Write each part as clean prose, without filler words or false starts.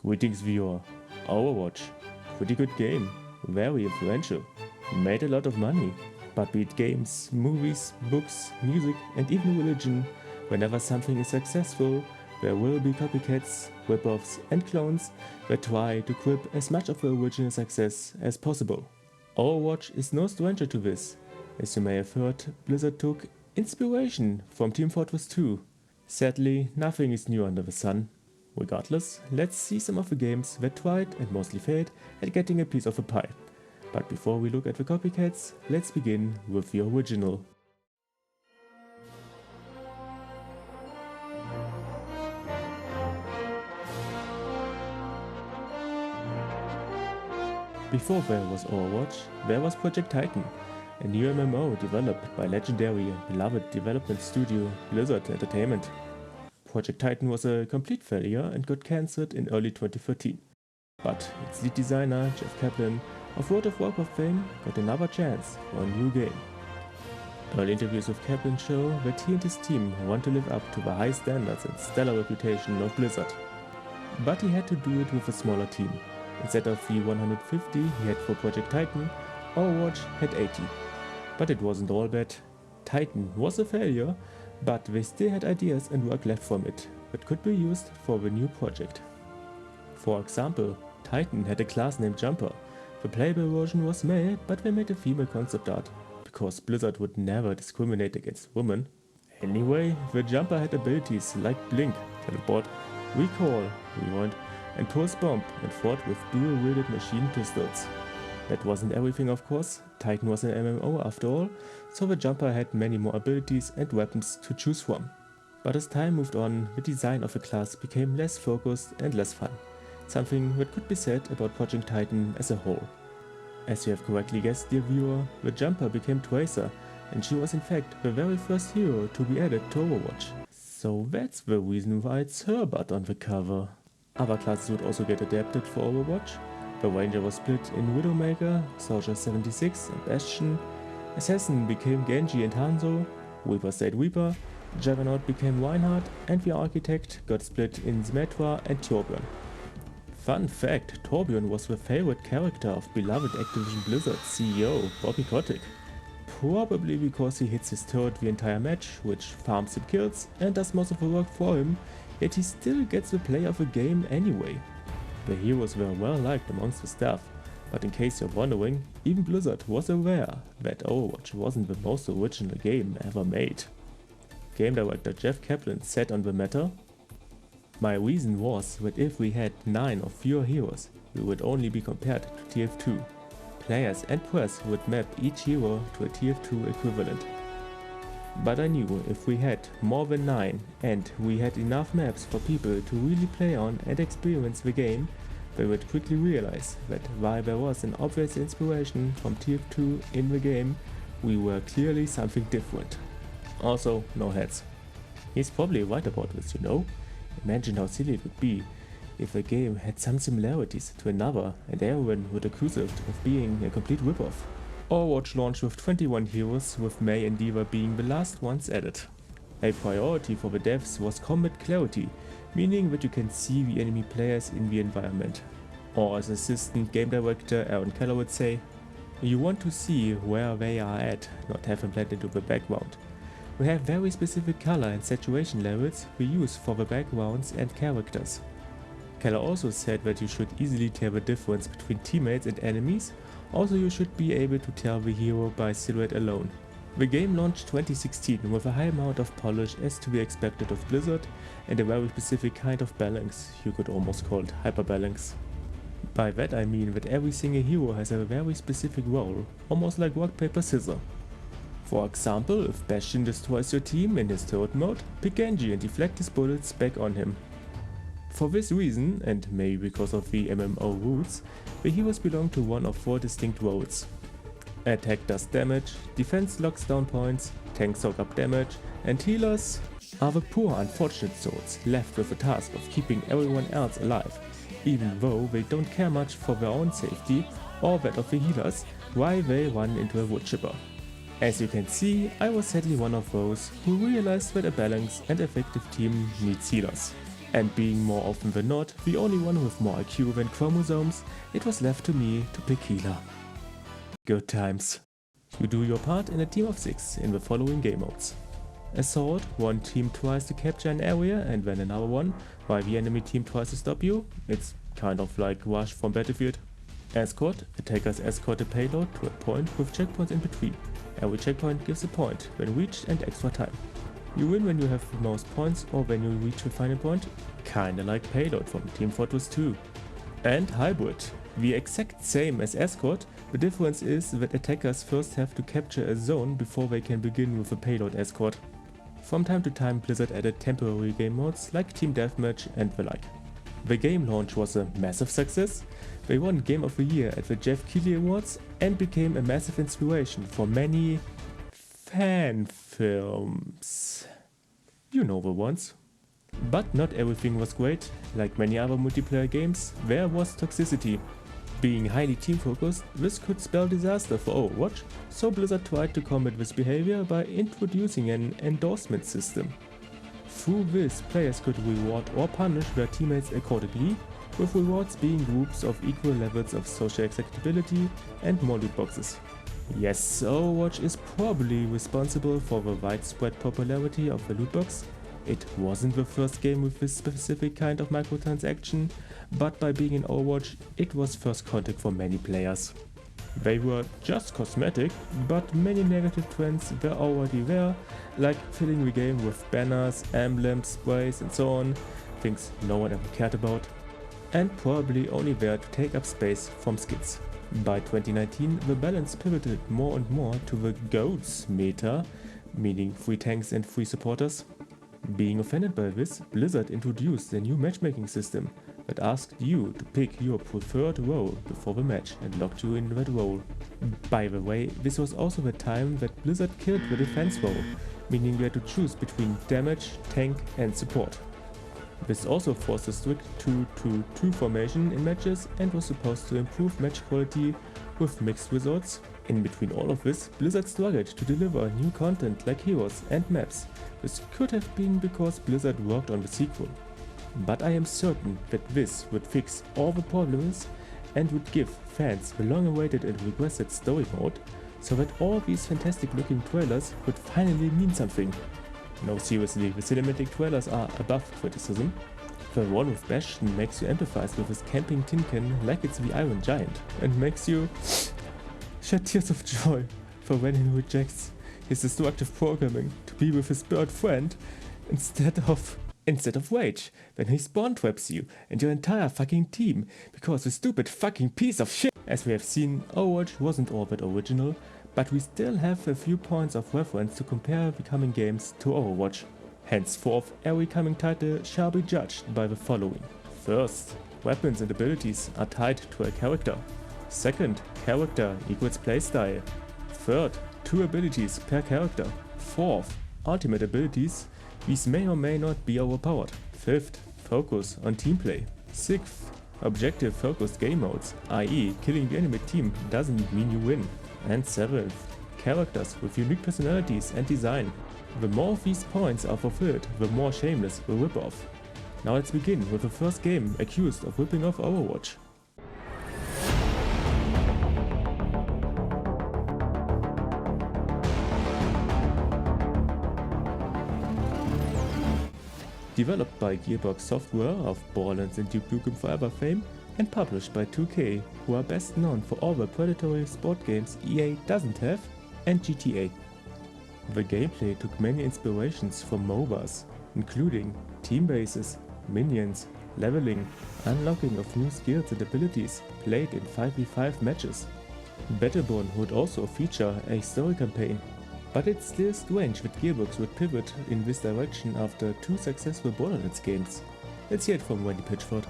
Greetings viewer. Overwatch. Pretty good game. Very influential. Made a lot of money. But be it games, movies, books, music and even religion, whenever something is successful, there will be copycats, rip-offs and clones that try to grip as much of the original success as possible. Overwatch is no stranger to this. As you may have heard, Blizzard took inspiration from Team Fortress 2. Sadly, nothing is new under the sun. Regardless, let's see some of the games that tried and mostly failed at getting a piece of the pie. But before we look at the copycats, let's begin with the original. Before there was Overwatch, there was Project Titan, a new MMO developed by legendary and beloved development studio Blizzard Entertainment. Project Titan was a complete failure and got cancelled in early 2013. But its lead designer, Jeff Kaplan, of World of Warcraft fame, got another chance for a new game. Early interviews with Kaplan show that he and his team want to live up to the high standards and stellar reputation of Blizzard. But he had to do it with a smaller team. Instead of the 150 he had for Project Titan, Overwatch had 80. But it wasn't all bad. Titan was a failure, but they still had ideas and work left from it that could be used for the new project. For example, Titan had a class named Jumper. The playable version was male, but they made a female concept art, because Blizzard would never discriminate against women. Anyway, the Jumper had abilities like Blink, Teleport, Recall, Rewind, and Pulse Bomb, and fought with dual-wielded machine pistols. That wasn't everything, of course. Titan was an MMO after all, so the Jumper had many more abilities and weapons to choose from. But as time moved on, the design of the class became less focused and less fun. Something that could be said about Project Titan as a whole. As you have correctly guessed, dear viewer, the Jumper became Tracer, and she was in fact the very first hero to be added to Overwatch. So that's the reason why it's her butt on the cover. Other classes would also get adapted for Overwatch. The Ranger was split in Widowmaker, Soldier 76 and Bastion, Assassin became Genji and Hanzo, Reaper stayed Reaper, Juggernaut became Reinhardt, and the Architect got split in Symmetra and Torbjorn. Fun fact, Torbjorn was the favorite character of beloved Activision Blizzard CEO Bobby Kotick. Probably because he hits his turret the entire match, which farms him kills and does most of the work for him, yet he still gets the play of the game anyway. The heroes were well liked amongst the staff, but in case you're wondering, even Blizzard was aware that Overwatch wasn't the most original game ever made. Game director Jeff Kaplan said on the matter, "My reason was that if we had 9 or fewer heroes, we would only be compared to TF2. Players and press would map each hero to a TF2 equivalent. But I knew if we had more than 9 and we had enough maps for people to really play on and experience the game, they would quickly realize that while there was an obvious inspiration from TF2 in the game, we were clearly something different." Also, no heads. He's probably right about this, you know? Imagine how silly it would be if a game had some similarities to another and everyone would accuse it of being a complete rip-off. Overwatch launched with 21 heroes, with Mei and D.Va being the last ones added. A priority for the devs was combat clarity, meaning that you can see the enemy players in the environment. Or as assistant game director Aaron Keller would say, "You want to see where they are at, not have them blend into the background. We have very specific color and saturation levels we use for the backgrounds and characters." Keller also said that you should easily tell the difference between teammates and enemies. Also, you should be able to tell the hero by silhouette alone. The game launched 2016 with a high amount of polish as to be expected of Blizzard and a very specific kind of balance, you could almost call it hyperbalance. By that I mean that every single hero has a very specific role, almost like rock paper scissors. For example, if Bastion destroys your team in his turret mode, pick Genji and deflect his bullets back on him. For this reason, and maybe because of the MMO rules, the heroes belong to one of 4 distinct roles. Attack does damage, defense locks down points, tanks soak up damage, and healers are the poor unfortunate souls left with the task of keeping everyone else alive, even though they don't care much for their own safety or that of the healers while they run into a wood chipper. As you can see, I was sadly one of those who realized that a balanced and effective team needs healers. And being more often than not the only one with more IQ than chromosomes, it was left to me to pick healer. Good times. You do your part in a team of 6 in the following game modes. Assault, one team tries to capture an area and then another one, while the enemy team tries to stop you. It's kind of like Rush from Battlefield. Escort, attackers escort a payload to a point with checkpoints in between. Every checkpoint gives a point when reached and extra time. You win when you have the most points or when you reach the final point, kinda like Payload from Team Fortress 2. And Hybrid, the exact same as Escort, the difference is that attackers first have to capture a zone before they can begin with a payload escort. From time to time Blizzard added temporary game modes like Team Deathmatch and the like. The game launch was a massive success. They won Game of the Year at the Jeff Keighley Awards and became a massive inspiration for many fan films. You know the ones. But not everything was great. Like many other multiplayer games, there was toxicity. Being highly team focused, this could spell disaster for Overwatch, so Blizzard tried to combat this behavior by introducing an endorsement system. Through this, players could reward or punish their teammates accordingly, with rewards being groups of equal levels of social acceptability and more loot boxes. Yes, Overwatch is probably responsible for the widespread popularity of the loot box. It wasn't the first game with this specific kind of microtransaction, but by being in Overwatch, it was first contact for many players. They were just cosmetic, but many negative trends were already there, like filling the game with banners, emblems, sprays and so on, things no one ever cared about, and probably only there to take up space from skins. By 2019, the balance pivoted more and more to the GOATS meta, meaning free tanks and free supporters. Being offended by this, Blizzard introduced a new matchmaking system that asked you to pick your preferred role before the match and locked you in that role. By the way, this was also the time that Blizzard killed the defense role, meaning you had to choose between damage, tank and support. This also forced a strict 2-2-2 formation in matches and was supposed to improve match quality with mixed results. In between all of this, Blizzard struggled to deliver new content like heroes and maps. This could have been because Blizzard worked on the sequel. But I am certain that this would fix all the problems and would give fans the long-awaited and requested story mode, so that all these fantastic looking trailers would finally mean something. No, seriously, the cinematic trailers are above criticism. The one with Bastion makes you empathize with his camping tin can like it's the Iron Giant, and makes you shed tears of joy for when he rejects his destructive programming to be with his bird friend instead of rage, then he spawn traps you and your entire fucking team because the stupid fucking piece of shit. As we have seen, Overwatch wasn't all that original, but we still have a few points of reference to compare the coming games to Overwatch. Henceforth, every coming title shall be judged by the following. First, weapons and abilities are tied to a character. Second, character equals playstyle. Third, 2 abilities per character. Fourth, ultimate abilities. These may or may not be overpowered. Fifth, focus on team play. Sixth, objective focused game modes, i.e. killing the enemy team doesn't mean you win. And seventh, characters with unique personalities and design. The more of these points are fulfilled, the more Shameless will rip off. Now let's begin with the first game accused of ripping off Overwatch. Developed by Gearbox Software of Borderlands and Duke Nukem Forever fame, and published by 2K, who are best known for all the predatory sport games EA doesn't have, and GTA. The gameplay took many inspirations from MOBAs, including team bases, minions, leveling, unlocking of new skills and abilities played in 5v5 matches. Battleborn would also feature a story campaign, but it's still strange that Gearbox would pivot in this direction after 2 successful Borderlands games. Let's hear it from Wendy Pitchford.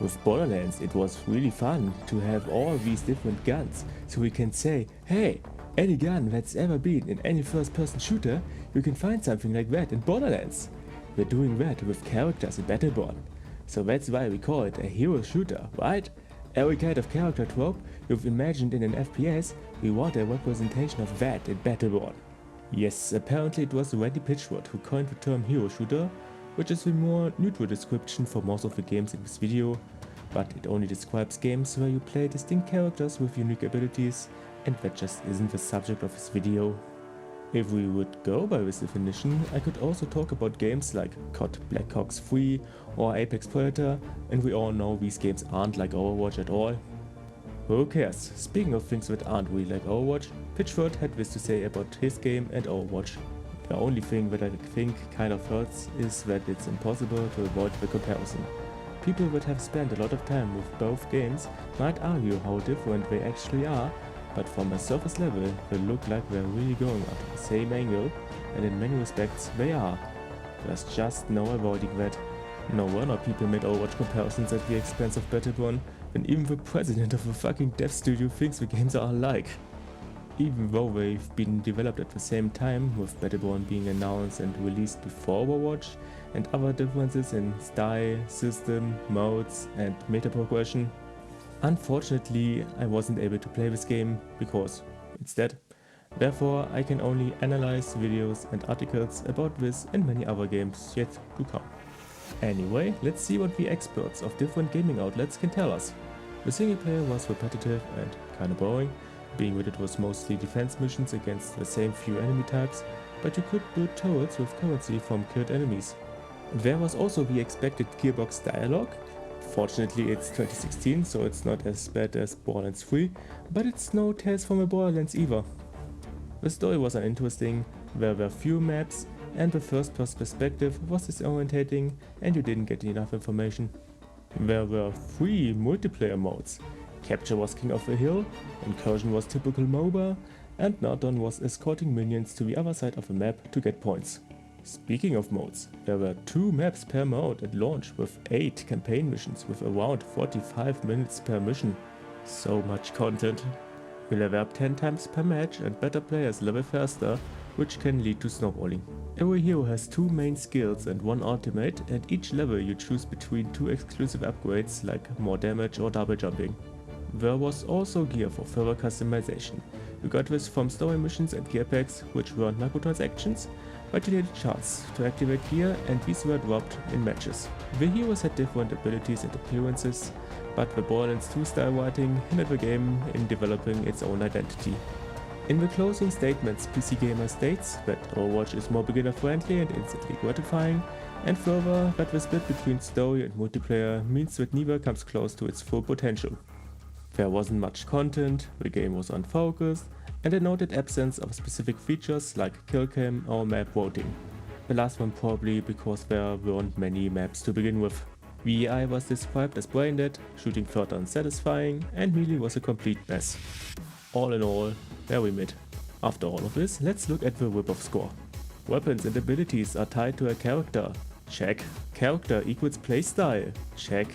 With Borderlands, it was really fun to have all these different guns, so we can say, hey, any gun that's ever been in any first-person shooter, you can find something like that in Borderlands. We're doing that with characters in Battleborn, so that's why we call it a hero shooter, right? Every kind of character trope you've imagined in an FPS, we want a representation of that in Battleborn. Yes, apparently it was Wendy Pitchford who coined the term hero shooter, which is a more neutral description for most of the games in this video, but it only describes games where you play distinct characters with unique abilities, and that just isn't the subject of this video. If we would go by this definition, I could also talk about games like COD Black Ops 3 or Apex Predator, and we all know these games aren't like Overwatch at all. Who cares? Speaking of things that aren't really like Overwatch, Pitchford had this to say about his game and Overwatch. The only thing that I think kind of hurts is that it's impossible to avoid the comparison. People that have spent a lot of time with both games might argue how different they actually are, but from a surface level they look like they're really going at the same angle, and in many respects they are. There's just no avoiding that. No wonder people made Overwatch comparisons at the expense of Battleborn, and even the president of a fucking dev studio thinks the games are alike. Even though they've been developed at the same time, with Battleborn being announced and released before Overwatch, and other differences in style, system, modes and meta progression. Unfortunately, I wasn't able to play this game because it's dead. Therefore, I can only analyze videos and articles about this and many other games yet to come. Anyway, let's see what the experts of different gaming outlets can tell us. The single player was repetitive and kinda boring, being that it was mostly defense missions against the same few enemy types, but you could build turrets with currency from killed enemies. There was also the expected Gearbox dialogue. Fortunately it's 2016, so it's not as bad as Borderlands 3, but it's no Tales from the Borderlands either. The story was uninteresting, there were few maps, and the first person perspective was disorientating and you didn't get enough information. There were 3 multiplayer modes. Capture was king of the hill, incursion was typical MOBA, and knockdown was escorting minions to the other side of the map to get points. Speaking of modes, there were 2 maps per mode at launch with 8 campaign missions with around 45 minutes per mission. So much content. You level up 10 times per match and better players level faster, which can lead to snowballing. Every hero has 2 main skills and 1 ultimate, and each level you choose between 2 exclusive upgrades like more damage or double jumping. There was also gear for further customization. You got this from story missions and gear packs, which weren't microtransactions, but you needed charts to activate gear, and these were dropped in matches. The heroes had different abilities and appearances, but the Borderlands 2 style writing hindered the game in developing its own identity. In the closing statements, PC Gamer states that Overwatch is more beginner friendly and instantly gratifying, and further that the split between story and multiplayer means that neither comes close to its full potential. There wasn't much content, the game was unfocused, and a noted absence of specific features like kill cam or map voting. The last one probably because there weren't many maps to begin with. The AI was described as brain dead, shooting further unsatisfying, and melee was a complete mess. All in all, very mid. After all of this, let's look at the whip-off score. Weapons and abilities are tied to a character. Check. Character equals playstyle. Check.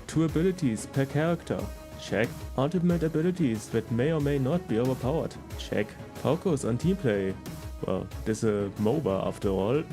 2 abilities per character. Check. Ultimate abilities that may or may not be overpowered. Check. Focus on teamplay. Well, this is a MOBA after all.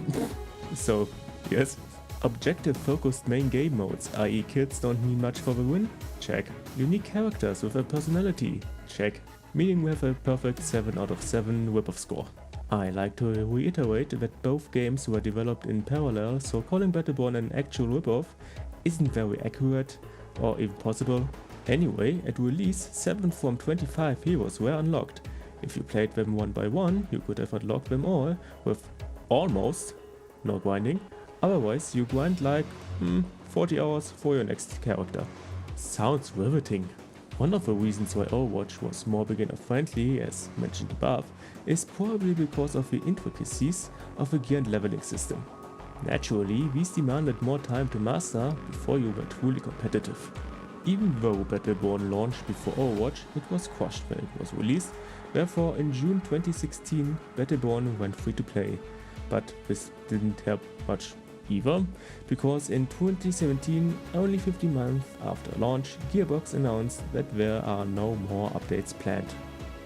So, yes. Objective focused main game modes, i.e. kills don't mean much for the win? Check. Unique characters with a personality? Check. Meaning we have a perfect 7 out of 7 whip-off score. I like to reiterate that both games were developed in parallel, so calling Battleborn an actual whip-off isn't very accurate or even possible. Anyway, at release 7 from 25 heroes were unlocked. If you played them one by one, you could have unlocked them all with almost no grinding. Otherwise you grind like 40 hours for your next character. Sounds riveting. One of the reasons why Overwatch was more beginner friendly, as mentioned above, is probably because of the intricacies of the gear and leveling system. Naturally, these demanded more time to master before you were truly competitive. Even though Battleborn launched before Overwatch, it was crushed when it was released, therefore in June 2016 Battleborn went free to play. But this didn't help much either, because in 2017, only 15 months after launch, Gearbox announced that there are no more updates planned.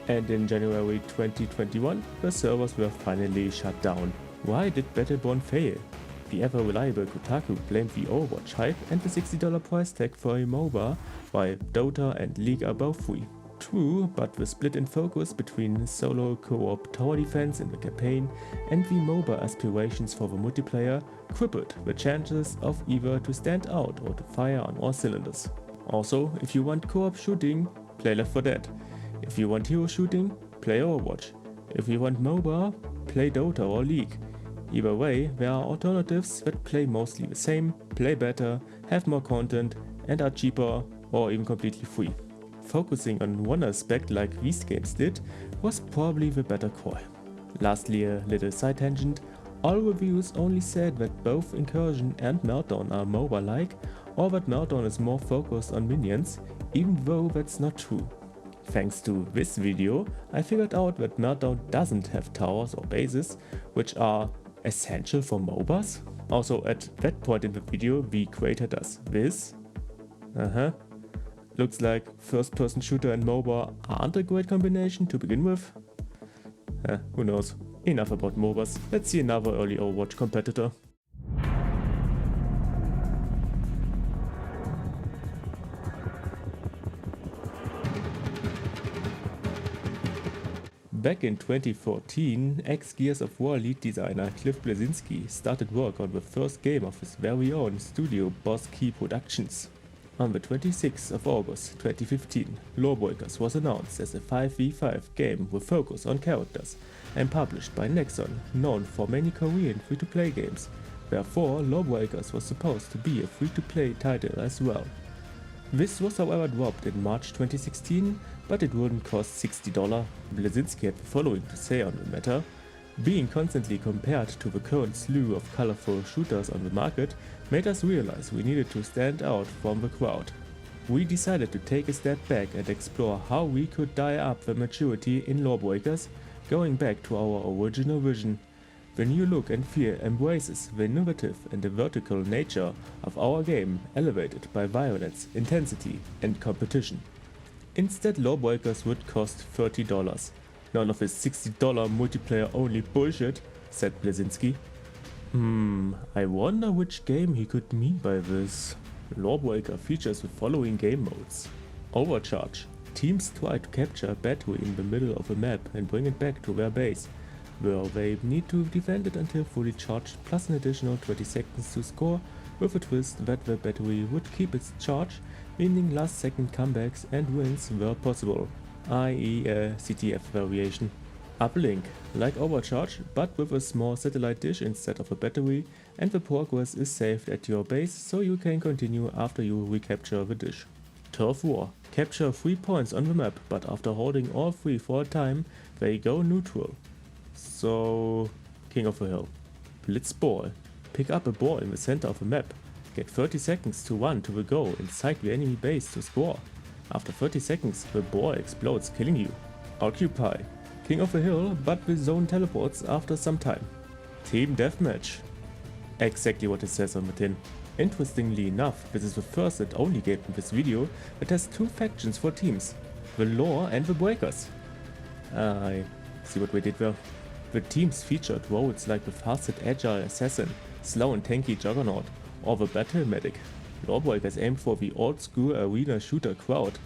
And in January 2021, the servers were finally shut down. Why did Battleborn fail? The ever-reliable Kotaku blamed the Overwatch hype and the $60 price tag for a MOBA, while Dota and League are both free. true, but the split in focus between solo co-op tower defense in the campaign and the MOBA aspirations for the multiplayer crippled the chances of either to stand out or to fire on all cylinders. Also, if you want co-op shooting, play Left 4 Dead. If you want hero shooting, play Overwatch. If you want MOBA, play Dota or League. Either way, there are alternatives that play mostly the same, play better, have more content, and are cheaper or even completely free. Focusing on one aspect like these games did was probably the better call. Lastly, a little side tangent, all reviews only said that both Incursion and Meltdown are MOBA-like, or that Meltdown is more focused on minions, even though that's not true. Thanks to this video, I figured out that Meltdown doesn't have towers or bases, which are essential for MOBAs. Also, at that point in the video, the creator does this. Looks like first-person shooter and MOBA aren't a great combination to begin with. Who knows. Enough about MOBAs, let's see another early Overwatch competitor. Back in 2014, ex-Gears of War lead designer Cliff Bleszinski started work on the first game of his very own studio, Boss Key Productions. On the 26th of August 2015, LawBreakers was announced as a 5v5 game with focus on characters and published by Nexon, known for many Korean free-to-play games. Therefore, LawBreakers was supposed to be a free-to-play title as well. This was however dropped in March 2016, but it wouldn't cost $60. Bleszinski had the following to say on the matter: "Being constantly compared to the current slew of colorful shooters on the market made us realize we needed to stand out from the crowd. We decided to take a step back and explore how we could dial up the maturity in LawBreakers, going back to our original vision. The new look and feel embraces the innovative and the vertical nature of our game, elevated by violence, intensity, and competition. Instead, LawBreakers would cost $30. None of this $60 multiplayer only bullshit," said Bleszinski. I wonder which game he could mean by this. LawBreaker features the following game modes. Overcharge. Teams try to capture a battery in the middle of a map and bring it back to their base, where they need to defend it until fully charged, plus an additional 20 seconds to score, with a twist that the battery would keep its charge, meaning last second comebacks and wins were possible, i.e. a CTF variation. Uplink, like Overcharge, but with a small satellite dish instead of a battery, and the progress is saved at your base so you can continue after you recapture the dish. Turf War, capture 3 points on the map, but after holding all 3 for a time, they go neutral. So, King of the Hill. Blitzball, pick up a ball in the center of the map, get 30 seconds to run to the goal inside the enemy base to score. After 30 seconds, the ball explodes, killing you. Occupy, King of the Hill, but the zone teleports after some time. Team Deathmatch. Exactly what it says on the tin. Interestingly enough, this is the first and only game in this video that has 2 factions for teams, the Law and the Breakers. I see what we did there. The teams featured roles like the fast and agile assassin, slow and tanky juggernaut, or the battle medic. LawBreakers aimed for the old school arena shooter crowd,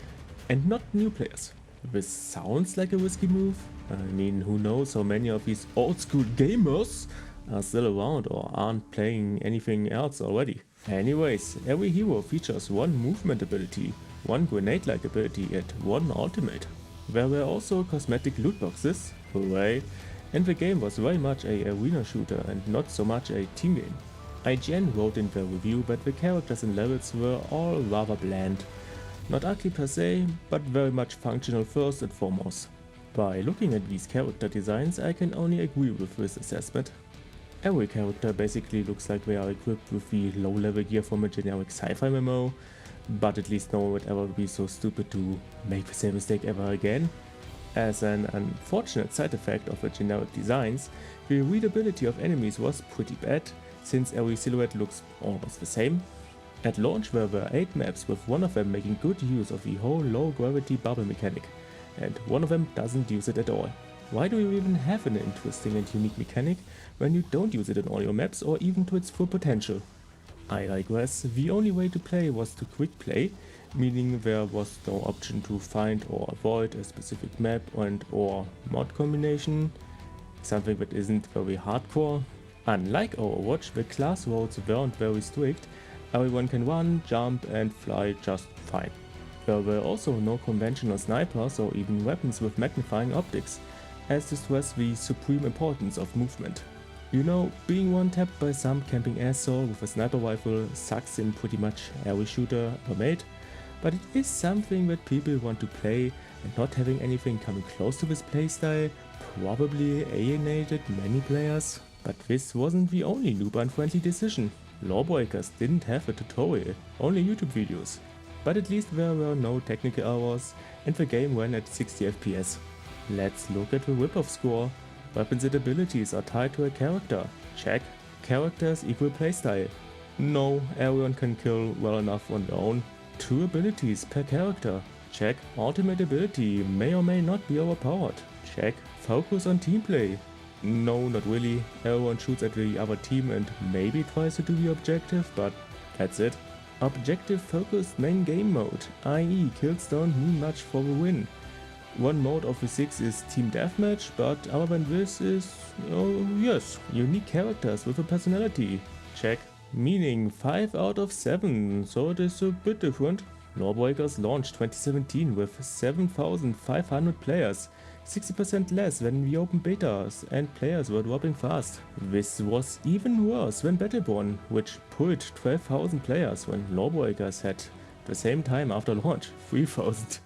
and not new players. This sounds like a risky move. I mean, who knows how many of these old school gamers are still around or aren't playing anything else already. Anyways, every hero features 1 movement ability, 1 grenade-like ability and 1 ultimate. There were also cosmetic loot boxes, hooray, and the game was very much a arena shooter and not so much a team game. IGN wrote in their review that the characters and levels were all rather bland. Not ugly per se, but very much functional first and foremost. By looking at these character designs, I can only agree with this assessment. Every character basically looks like they are equipped with the low-level gear from a generic sci-fi MMO, but at least no one would ever be so stupid to make the same mistake ever again. As an unfortunate side effect of the generic designs, the readability of enemies was pretty bad, since every silhouette looks almost the same. At launch there were 8 maps, with one of them making good use of the whole low gravity bubble mechanic, and one of them doesn't use it at all. Why do you even have an interesting and unique mechanic when you don't use it in all your maps or even to its full potential? I digress. The only way to play was to quick play, meaning there was no option to find or avoid a specific map and or mod combination, something that isn't very hardcore. Unlike Overwatch, the class roles weren't very strict, everyone can run, jump and fly just fine. There were also no conventional snipers or even weapons with magnifying optics, as to stress the supreme importance of movement. You know, being one-tapped by some camping asshole with a sniper rifle sucks in pretty much every shooter ever made, but it is something that people want to play, and not having anything coming close to this playstyle probably alienated many players. But this wasn't the only noob-unfriendly decision. LawBreakers didn't have a tutorial, only YouTube videos. But at least there were no technical errors and the game ran at 60 FPS. Let's look at the rip-off score. Weapons and abilities are tied to a character. Check. Characters equal playstyle. No, everyone can kill well enough on their own. 2 abilities per character. Check. Ultimate ability may or may not be overpowered. Check. Focus on team play. No, not really. Everyone shoots at the other team and maybe tries to do the objective, but that's it. Objective focused main game mode, i.e. kills don't mean much for the win. One mode of the 6 is Team Deathmatch, but other than this is, oh yes, unique characters with a personality. Check. Meaning 5 out of 7, so it is a bit different. LawBreakers launched 2017 with 7,500 players, 60% less than the open betas, and players were dropping fast. This was even worse than Battleborn, which pulled 12,000 players when LawBreakers had, the same time after launch, 3,000.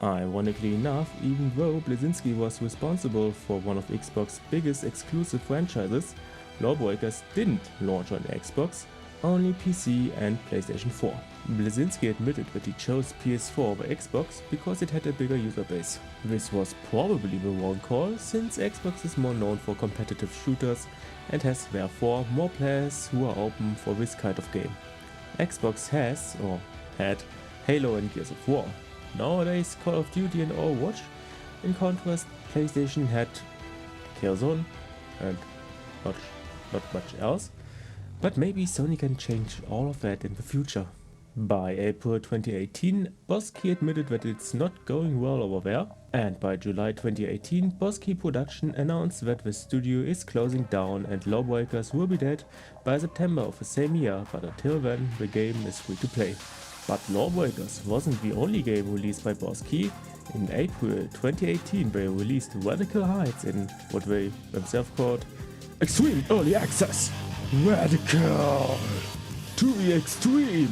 Ironically enough, even though Blazinski was responsible for one of Xbox's biggest exclusive franchises, LawBreakers didn't launch on Xbox, only PC and PlayStation 4. Blazinski admitted that he chose PS4 over Xbox because it had a bigger user base. This was probably the wrong call, since Xbox is more known for competitive shooters and has therefore more players who are open for this kind of game. Xbox has, or had, Halo and Gears of War. Nowadays Call of Duty and Overwatch. In contrast, PlayStation had Killzone and not much else. But maybe Sony can change all of that in the future. By April 2018, Boski admitted that it's not going well over there, and by July 2018, Boski Production announced that the studio is closing down and LawBreakers will be dead by September of the same year, but until then the game is free to play. But LawBreakers wasn't the only game released by Boski. In April 2018 they released Radical Heights in what they themselves called Extreme Early Access. Radical! To the extreme!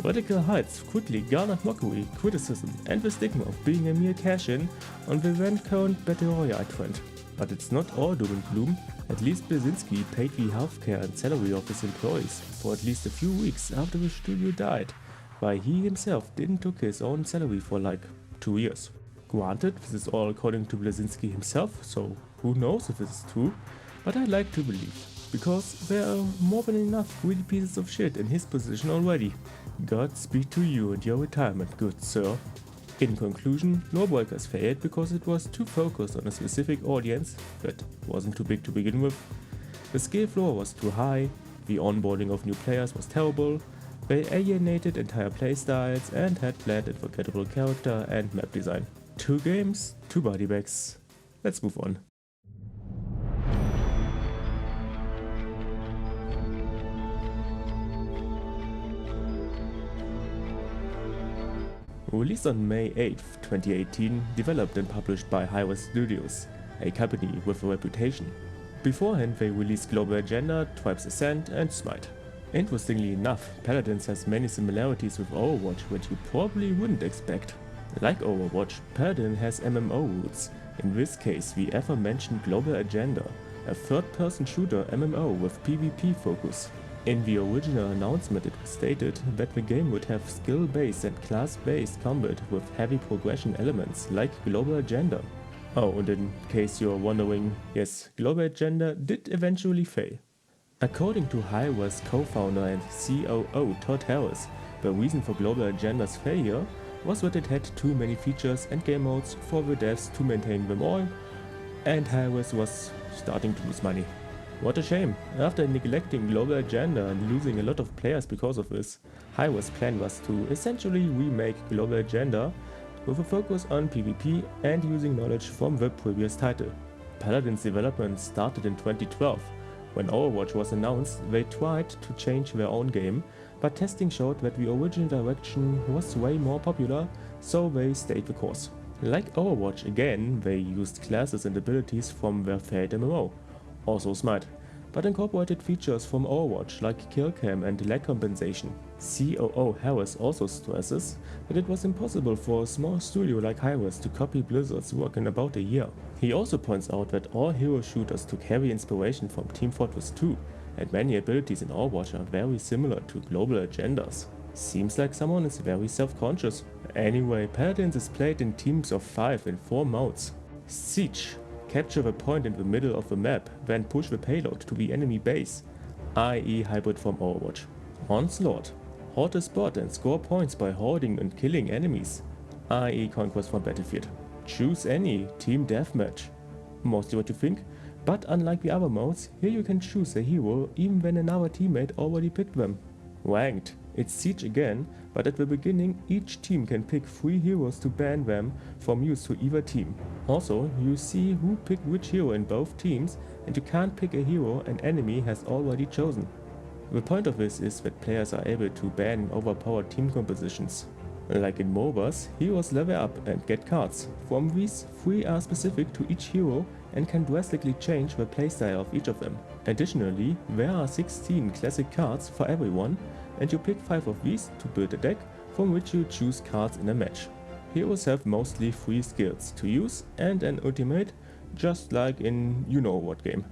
Radical Heights quickly garnered mockery, criticism and the stigma of being a mere cash-in on the then current Battle Royale trend. But it's not all doom and gloom. At least Blazinski paid the healthcare and salary of his employees for at least a few weeks after the studio died, while he himself didn't took his own salary for like 2 years. Granted, this is all according to Blazinski himself, so who knows if this is true, but I like to believe, because there are more than enough greedy pieces of shit in his position already. Godspeed to you and your retirement, good sir. In conclusion, LawBreakers failed because it was too focused on a specific audience that wasn't too big to begin with. The skill floor was too high, the onboarding of new players was terrible, they alienated entire playstyles and had bland and forgettable character and map design. 2 games, 2 body bags. Let's move on. Released on May 8th, 2018, developed and published by Hi-West Studios, a company with a reputation. Beforehand they released Global Agenda, Tribe's Ascent and Smite. Interestingly enough, Paladins has many similarities with Overwatch which you probably wouldn't expect. Like Overwatch, Paladin has MMO roots, in this case the aforementioned Global Agenda, a third-person shooter MMO with PvP focus. In the original announcement it was stated that the game would have skill-based and class-based combat with heavy progression elements like Global Agenda. Oh, and in case you're wondering, yes, Global Agenda did eventually fail. According to Hi-West co-founder and COO Todd Harris, the reason for Global Agenda's failure was that it had too many features and game modes for the devs to maintain them all, and Hi-West was starting to lose money. What a shame. After neglecting global agenda and losing a lot of players because of this, Highway's plan was to essentially remake global agenda with a focus on PvP and using knowledge from the previous title. Paladins development started in 2012. When Overwatch was announced, they tried to change their own game, but testing showed that the original direction was way more popular, so they stayed the course. Like Overwatch again, they used classes and abilities from their failed MMO, also Smite, but incorporated features from Overwatch like kill cam and lag compensation. COO Harris also stresses that it was impossible for a small studio like Harris to copy Blizzard's work in about a year. He also points out that all hero shooters took heavy inspiration from Team Fortress 2, and many abilities in Overwatch are very similar to global agendas. Seems like someone is very self-conscious. Anyway, Paladins is played in teams of 5 in 4 modes. Siege. Capture the point in the middle of the map, then push the payload to the enemy base, i.e. hybrid from Overwatch. Onslaught. Hold a spot and score points by holding and killing enemies, i.e. Conquest from Battlefield. Choose any, team deathmatch. Mostly what you think, but unlike the other modes, here you can choose a hero even when another teammate already picked them. Ranked. It's Siege again, but at the beginning each team can pick 3 heroes to ban them from use to either team. Also, you see who picked which hero in both teams, and you can't pick a hero an enemy has already chosen. The point of this is that players are able to ban overpowered team compositions. Like in MOBAs, heroes level up and get cards. From these, 3 are specific to each hero and can drastically change the playstyle of each of them. Additionally, there are 16 classic cards for everyone, and you pick 5 of these to build a deck from which you choose cards in a match. Heroes have mostly 3 skills to use and an ultimate, just like in you know what game.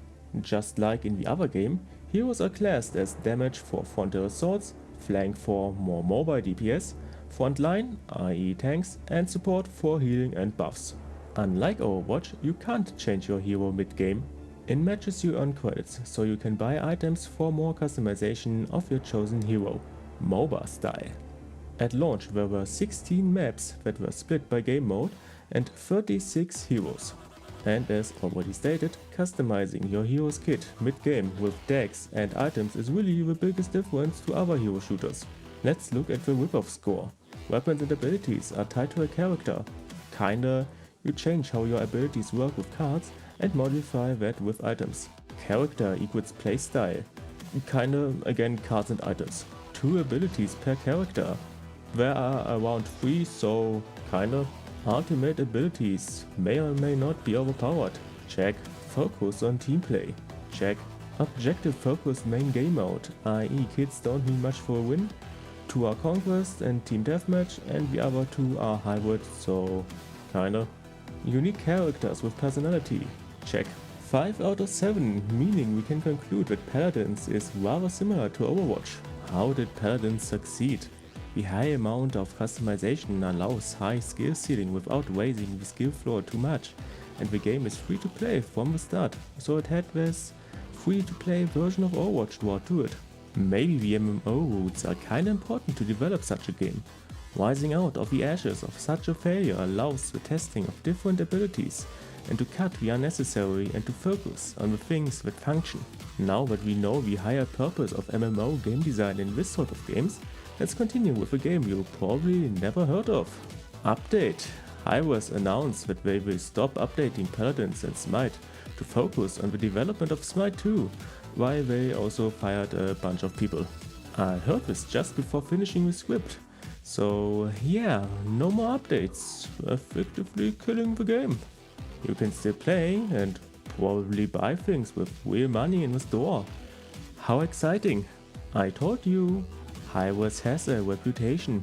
Just like in the other game, heroes are classed as damage for frontal assaults, flank for more mobile DPS, frontline, i.e. tanks, and support for healing and buffs. Unlike Overwatch, you can't change your hero mid-game. In matches you earn credits, so you can buy items for more customization of your chosen hero, MOBA style. At launch there were 16 maps that were split by game mode and 36 heroes. And as already stated, customizing your hero's kit mid-game with decks and items is really the biggest difference to other hero shooters. Let's look at the rip-off score. Weapons and abilities are tied to a character. Kinda, you change how your abilities work with cards and modify that with items. Character equals playstyle. Kinda, again, cards and items. 2 abilities per character. There are around 3, so kinda. Ultimate abilities may or may not be overpowered. Check. Focus on team play. Check. Objective focused main game mode, i.e. kills don't mean much for a win. 2 are conquest and team deathmatch, and the other 2 are hybrid, so kinda. Unique characters with personality. Check. 5 out of 7, meaning we can conclude that Paladins is rather similar to Overwatch. How did Paladins succeed? The high amount of customization allows high skill ceiling without raising the skill floor too much, and the game is free to play from the start, so it had this free to play version of Overwatch brought to it. Maybe the MMO roots are kinda important to develop such a game. Rising out of the ashes of such a failure allows the testing of different abilities, and to cut the unnecessary and to focus on the things that function. Now that we know the higher purpose of MMO game design in this sort of games, let's continue with a game you probably never heard of. Update. Highwest announced that they will stop updating Paladins and Smite to focus on the development of Smite 2, while they also fired a bunch of people. I heard this just before finishing the script. So yeah, no more updates, effectively killing the game. You can still play and probably buy things with real money in the store. How exciting! I told you, Highwest has a reputation.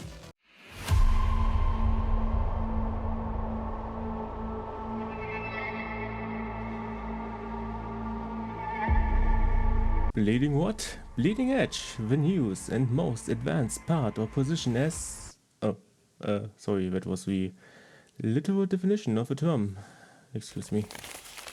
Bleeding what? Bleeding Edge, the newest and most advanced part or position as... sorry, that was the literal definition of the term. Excuse me.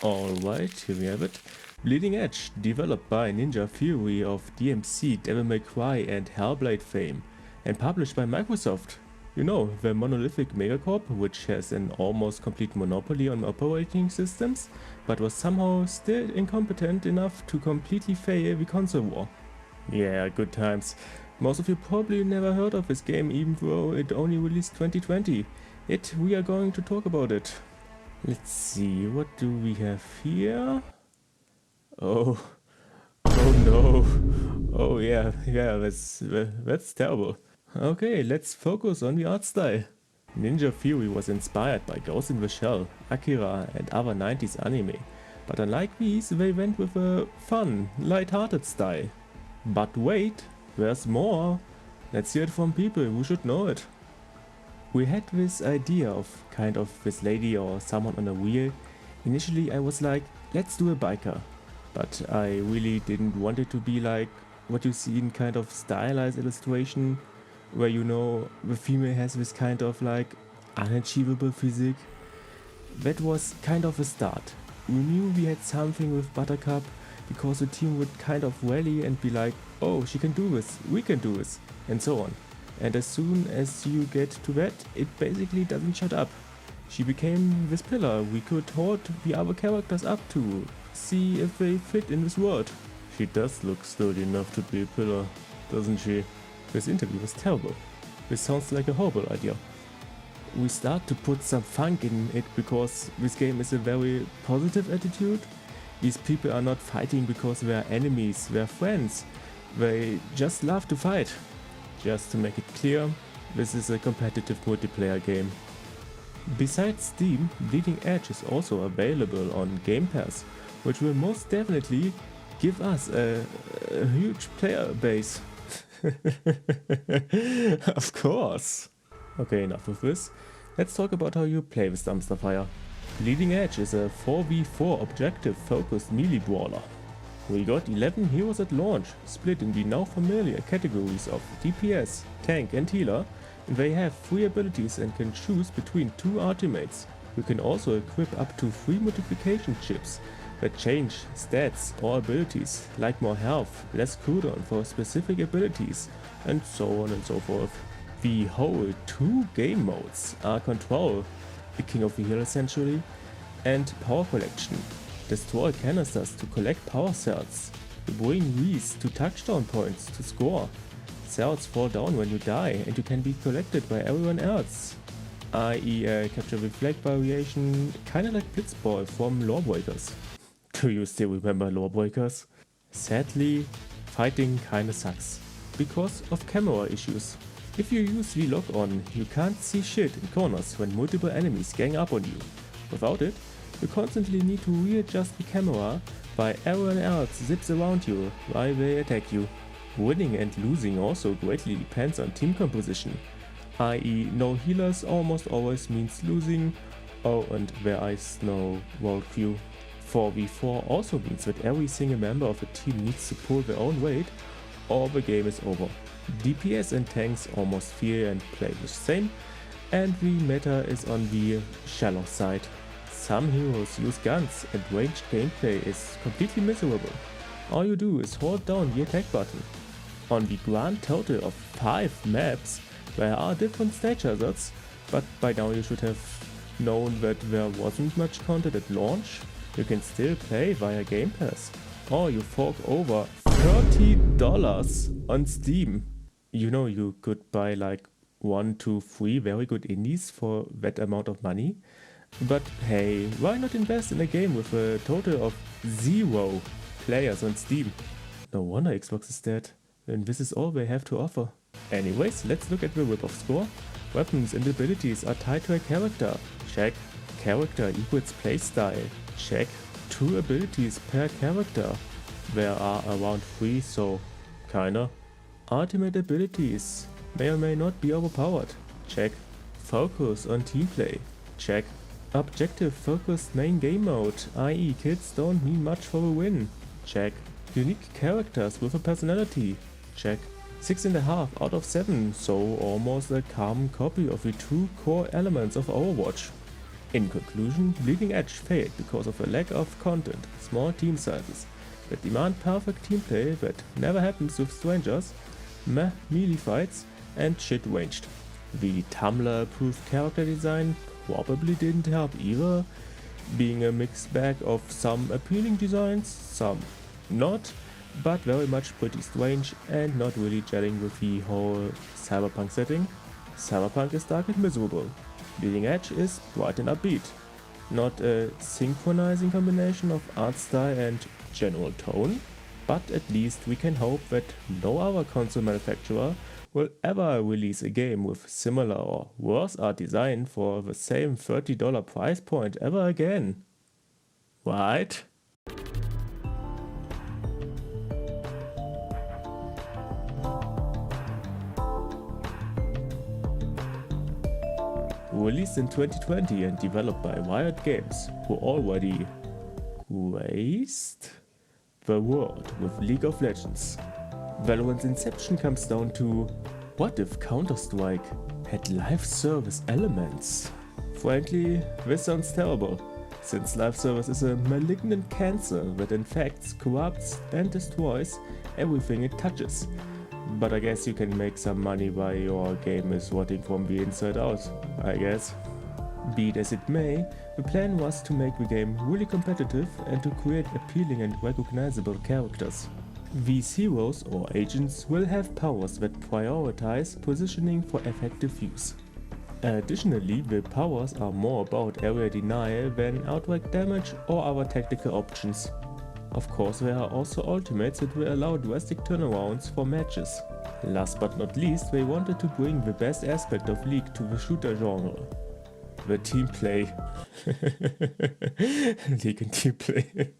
Alright, here we have it. Bleeding Edge, developed by Ninja Theory of DMC, Devil May Cry and Hellblade fame, and published by Microsoft. You know, the monolithic megacorp, which has an almost complete monopoly on operating systems, but was somehow still incompetent enough to completely fail the console war. Yeah, good times. Most of you probably never heard of this game, even though it only released 2020. Yet we are going to talk about it. Let's see, what do we have here? Oh, oh no. Oh yeah, that's terrible. Okay, let's focus on the art style. Ninja Theory was inspired by Ghost in the Shell, Akira and other 90s anime, but unlike these, they went with a fun, light-hearted style. But wait, there's more. Let's hear it from people who should know it. We had this idea of kind of this lady or someone on a wheel. Initially I was like, let's do a biker. But I really didn't want it to be like what you see in kind of stylized illustration, where you know the female has this kind of like unachievable physique. That was kind of a start. We knew we had something with Buttercup because the team would kind of rally and be like, oh, she can do this, we can do this, and so on. And as soon as you get to that, it basically doesn't shut up. She became this pillar we could hold the other characters up to, see if they fit in this world. She does look sturdy enough to be a pillar, doesn't she? This interview was terrible. This sounds like a horrible idea. We start to put some funk in it because this game is a very positive attitude. These people are not fighting because they are enemies, they are friends. They just love to fight. Just to make it clear, this is a competitive multiplayer game. Besides Steam, Bleeding Edge is also available on Game Pass, which will most definitely give us a huge player base. Of course. Okay, enough of this. Let's talk about how you play with Dumpster Fire. Bleeding Edge is a 4v4 objective-focused melee brawler. We got 11 heroes at launch, split in the now familiar categories of DPS, tank and healer, and they have 3 abilities and can choose between 2 ultimates. You can also equip up to 3 modification chips that change stats or abilities, like more health, less cooldown for specific abilities, and so on and so forth. The whole 2 game modes are Control, the king of the hill essentially, and Power Collection. Destroy canisters to collect power cells. You bring these to touchdown points to score. Cells fall down when you die and you can be collected by everyone else. i.e. capture the flag variation, kinda like Blitzball from LawBreakers. Do you still remember LawBreakers? Sadly, fighting kinda sucks, because of camera issues. If you use the lock on, you can't see shit in corners when multiple enemies gang up on you. Without it, you constantly need to readjust the camera while everyone else zips around you while they attack you. Winning and losing also greatly depends on team composition, i.e. no healers almost always means losing. Oh, and there is no world queue. 4v4 also means that every single member of the team needs to pull their own weight or the game is over. DPS and tanks almost feel and play the same, and the meta is on the shallow side. Some heroes use guns and ranged gameplay is completely miserable. All you do is hold down the attack button. On the grand total of 5 maps, there are different stage hazards, but by now you should have known that there wasn't much content at launch. You can still play via Game Pass, or you fork over $30 on Steam. You know, you could buy like 1 to 3 very good indies for that amount of money. But hey, why not invest in a game with a total of 0 players on Steam? No wonder Xbox is dead, and this is all they have to offer. Anyways, let's look at the rip-off score. Weapons and abilities are tied to a character. Check. Character equals playstyle. Check. 2 abilities per character. There are around 3, so kinda. Ultimate abilities may or may not be overpowered. Check. Focus on team play. Check. Objective focused main game mode, i.e. kills don't mean much for a win. Check. Unique characters with a personality. Check. 6.5 out of 7, so almost a carbon copy of the 2 core elements of Overwatch. In conclusion, Bleeding Edge failed because of a lack of content, small team sizes that demand perfect team play that never happens with strangers, meh melee fights, and shit ranged. The Tumblr-approved character design probably didn't help either, being a mixed bag of some appealing designs, some not, but very much pretty strange and not really gelling with the whole cyberpunk setting. Cyberpunk is dark and miserable. Bleeding Edge is bright and upbeat. Not a synchronizing combination of art style and general tone, but at least we can hope that no other console manufacturer will ever release a game with similar or worse art design for the same $30 price point ever again. Right? Released in 2020 and developed by Riot Games, who already raised the world with League of Legends. Valorant's inception comes down to, what if Counter-Strike had live service elements? Frankly, this sounds terrible, since live service is a malignant cancer that infects, corrupts and destroys everything it touches. But I guess you can make some money while your game is rotting from the inside out, I guess. Be it as it may, the plan was to make the game really competitive and to create appealing and recognizable characters. These heroes or agents will have powers that prioritize positioning for effective use. Additionally, the powers are more about area denial than outright damage or other tactical options. Of course, there are also ultimates that will allow drastic turnarounds for matches. Last but not least, they wanted to bring the best aspect of League to the shooter genre. The team play. League and team play.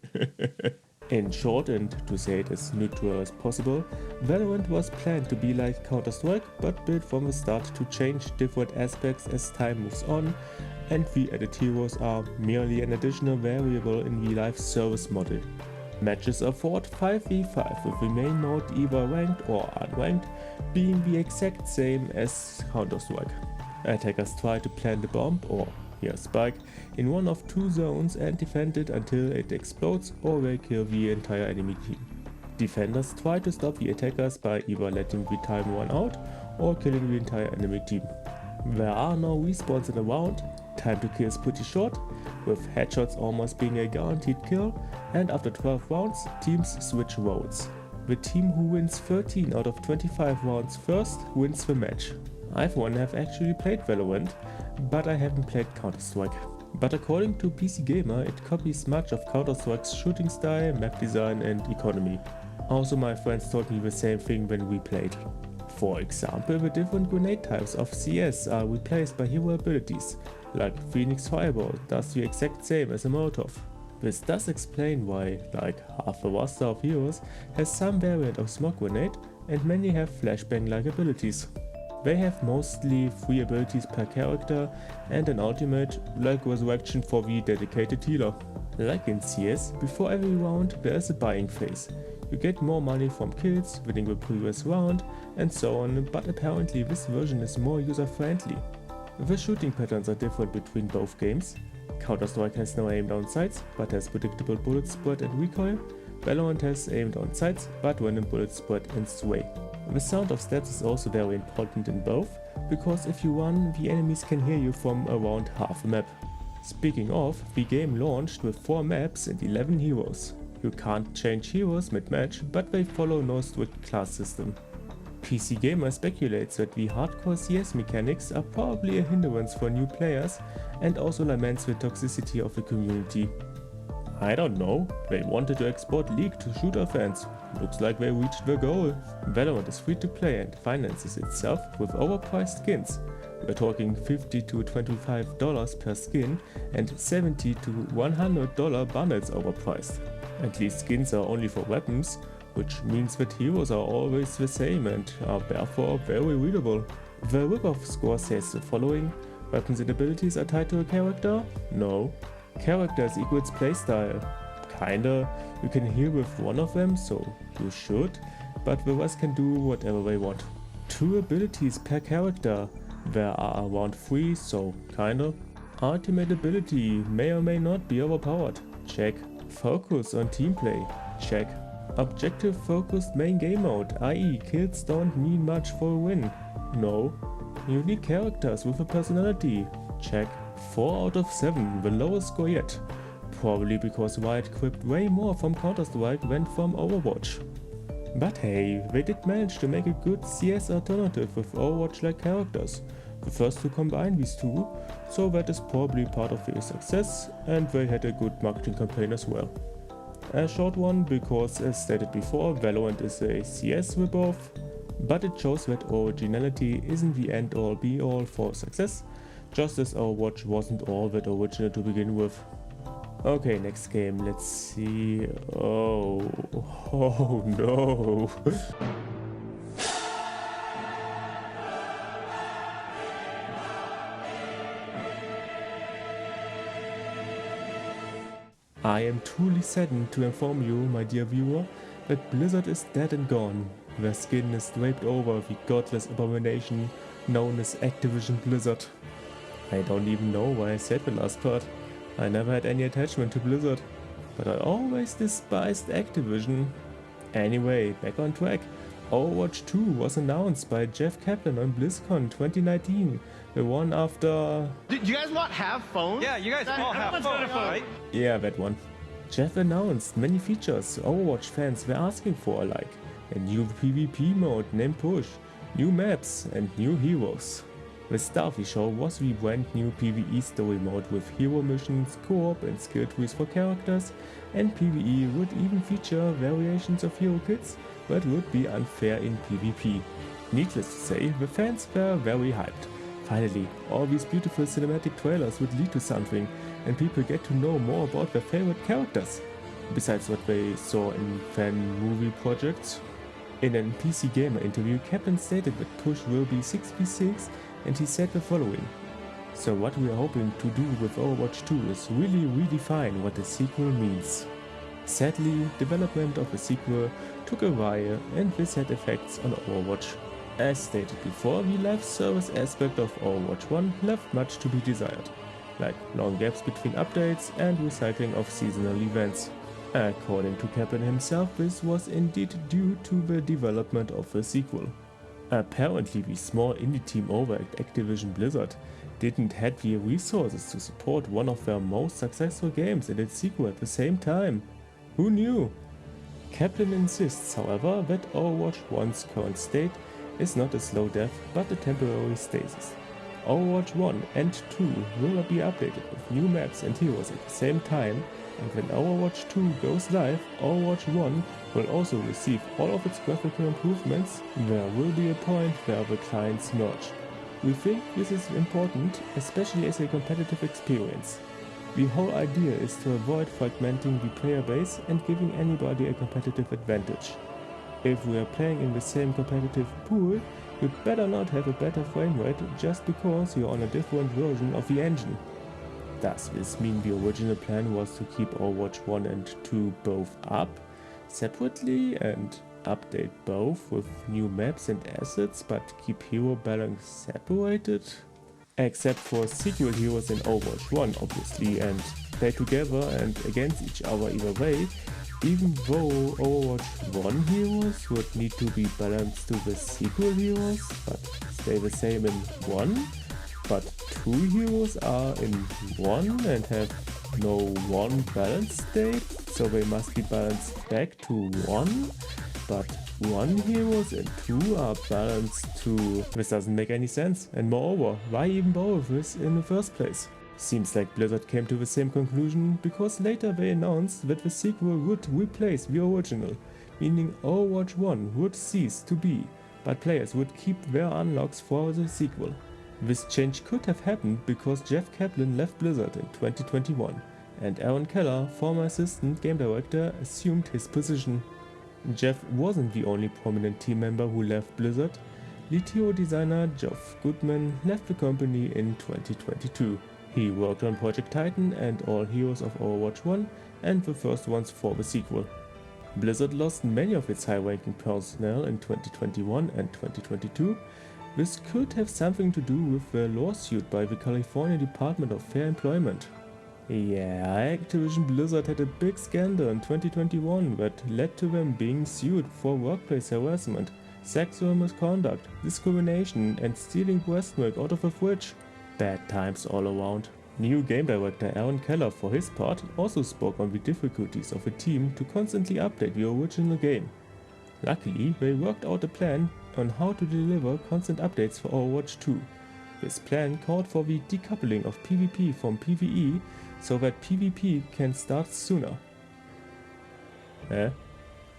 In short, and to say it as neutral as possible, Valorant was planned to be like Counter-Strike, but built from the start to change different aspects as time moves on, and the added heroes are merely an additional variable in the live service model. Matches are fought 5v5 with the main mode either ranked or unranked being the exact same as Counter-Strike. Attackers try to plant a bomb or spike in one of two zones and defend it until it explodes or they kill the entire enemy team. Defenders try to stop the attackers by either letting the time run out or killing the entire enemy team. There are no respawns in a round, time to kill is pretty short, with headshots almost being a guaranteed kill, and after 12 rounds, teams switch roles. The team who wins 13 out of 25 rounds first wins the match. I for one have actually played Valorant, but I haven't played Counter-Strike. But according to PC Gamer, it copies much of Counter-Strike's shooting style, map design and economy. Also my friends told me the same thing when we played. For example, the different grenade types of CS are replaced by hero abilities, like Phoenix Fireball does the exact same as a Molotov. This does explain why, like half the roster of heroes has some variant of smoke grenade and many have flashbang-like abilities. They have mostly 3 abilities per character and an ultimate like resurrection for the dedicated healer. Like in CS, before every round there is a buying phase. You get more money from kills, winning the previous round and so on, but apparently this version is more user-friendly. The shooting patterns are different between both games. Counter-Strike has no aim down sights, but has predictable bullet spread and recoil. Valorant has aim down sights, but random bullet spread and sway. The sound of stats is also very important in both, because if you run, the enemies can hear you from around half a map. Speaking of, the game launched with 4 maps and 11 heroes. You can't change heroes mid-match, but they follow no strict class system. PC Gamer speculates that the hardcore CS mechanics are probably a hindrance for new players and also laments the toxicity of the community. I don't know, they wanted to export League to shooter fans. Looks like they reached their goal. Valorant is free to play and finances itself with overpriced skins. We're talking $50 to $25 per skin and $70 to $100 bundles overpriced. At least skins are only for weapons, which means that heroes are always the same and are therefore very readable. The rip-off score says the following: weapons and abilities are tied to a character? No. Characters equals playstyle? Kinda. You can heal with one of them, so you should, but the rest can do whatever they want. 2 abilities per character? There are around 3, so kinda. Ultimate ability may or may not be overpowered? Check. Focus on team play? Check. Objective focused main game mode, i.e. kills don't mean much for a win? No. Unique characters with a personality. Check. 4 out of 7, the lowest score yet. Probably because Riot quipped way more from Counter-Strike than from Overwatch. But hey, they did manage to make a good CS alternative with Overwatch-like characters. The first to combine these two, so that is probably part of their success, and they had a good marketing campaign as well. A short one because, as stated before, Valorant is a CS ripoff, but it shows that originality isn't the end-all be-all for success, just as Overwatch wasn't all that original to begin with. Okay, next game, let's see. Oh no. I am truly saddened to inform you, my dear viewer, that Blizzard is dead and gone. Their skin is draped over the godless abomination known as Activision Blizzard. I don't even know why I said the last part. I never had any attachment to Blizzard, but I always despised Activision. Anyway, back on track. Overwatch 2 was announced by Jeff Kaplan on BlizzCon 2019, the one after... Do you guys not have phones? Yeah, you guys all have phones, right? Yeah, that one. Jeff announced many features Overwatch fans were asking for, like a new PvP mode named Push, new maps and new heroes. The star of the show was the brand new PvE story mode with hero missions, co-op and skill trees for characters, and PvE would even feature variations of hero kits that would be unfair in PvP. Needless to say, the fans were very hyped. Finally, all these beautiful cinematic trailers would lead to something, and people get to know more about their favorite characters, besides what they saw in fan movie projects. In an PC Gamer interview, Kaplan stated that Push will be 6v6, and he said the following: "So what we are hoping to do with Overwatch 2 is really redefine what a sequel means." Sadly, development of a sequel took a while, and this had effects on Overwatch. As stated before, the live service aspect of Overwatch 1 left much to be desired, like long gaps between updates and recycling of seasonal events. According to Kaplan himself, this was indeed due to the development of the sequel. Apparently, the small indie team over at Activision Blizzard didn't have the resources to support one of their most successful games and its sequel at the same time. Who knew? Kaplan insists, however, that Overwatch 1's current state is not a slow death but a temporary stasis. Overwatch 1 and 2 will be updated with new maps and heroes at the same time, and when Overwatch 2 goes live, Overwatch 1 will also receive all of its graphical improvements. There will be a point where the clients merge. We think this is important, especially as a competitive experience. The whole idea is to avoid fragmenting the player base and giving anybody a competitive advantage. If we are playing in the same competitive pool, you better not have a better frame rate just because you're on a different version of the engine. Does this mean the original plan was to keep Overwatch 1 and 2 both up separately and update both with new maps and assets but keep hero balance separated? Except for sequel heroes in Overwatch 1 obviously, and play together and against each other either way, even though Overwatch 1 heroes would need to be balanced to the sequel heroes but stay the same in 1, but 2 heroes are in 1 and have no 1 balance state, so they must be balanced back to 1, but 1 heroes and 2 are balanced to... This doesn't make any sense, and moreover, why even bother with this in the first place? Seems like Blizzard came to the same conclusion because later they announced that the sequel would replace the original, meaning Overwatch 1 would cease to be, but players would keep their unlocks for the sequel. This change could have happened because Jeff Kaplan left Blizzard in 2021, and Aaron Keller, former assistant game director, assumed his position. Jeff wasn't the only prominent team member who left Blizzard. Lead hero designer Geoff Goodman left the company in 2022. He worked on Project Titan and all heroes of Overwatch 1 and the first ones for the sequel. Blizzard lost many of its high-ranking personnel in 2021 and 2022. This could have something to do with the lawsuit by the California Department of Fair Employment. Yeah, Activision Blizzard had a big scandal in 2021 that led to them being sued for workplace harassment, sexual misconduct, discrimination, and stealing breast milk out of a fridge. Bad times all around. New game director Aaron Keller, for his part, also spoke on the difficulties of a team to constantly update the original game. Luckily, they worked out a plan on how to deliver constant updates for Overwatch 2. This plan called for the decoupling of PvP from PvE so that PvP can start sooner.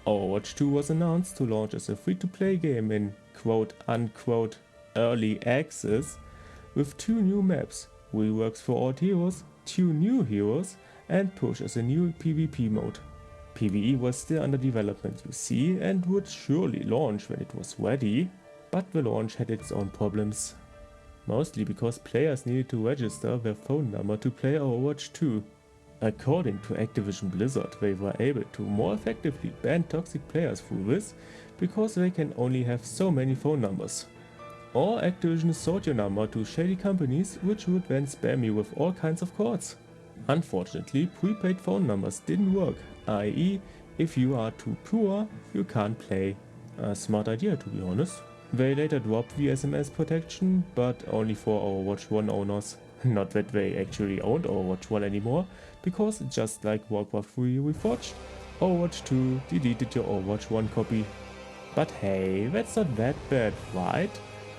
Overwatch 2 was announced to launch as a free-to-play game in quote-unquote early access with 2 new maps, reworks for old heroes, 2 new heroes, and push as a new PvP mode. PvE was still under development, you see, and would surely launch when it was ready, but the launch had its own problems. Mostly because players needed to register their phone number to play Overwatch 2. According to Activision Blizzard, they were able to more effectively ban toxic players through this because they can only have so many phone numbers. Or Activision sold your number to shady companies which would then spam you with all kinds of calls. Unfortunately, prepaid phone numbers didn't work, i.e. if you are too poor, you can't play. A smart idea, to be honest. They later dropped the SMS protection, but only for Overwatch 1 owners. Not that they actually owned Overwatch 1 anymore, because just like Warcraft 3 Reforged, Overwatch 2 deleted your Overwatch 1 copy. But hey, that's not that bad, right?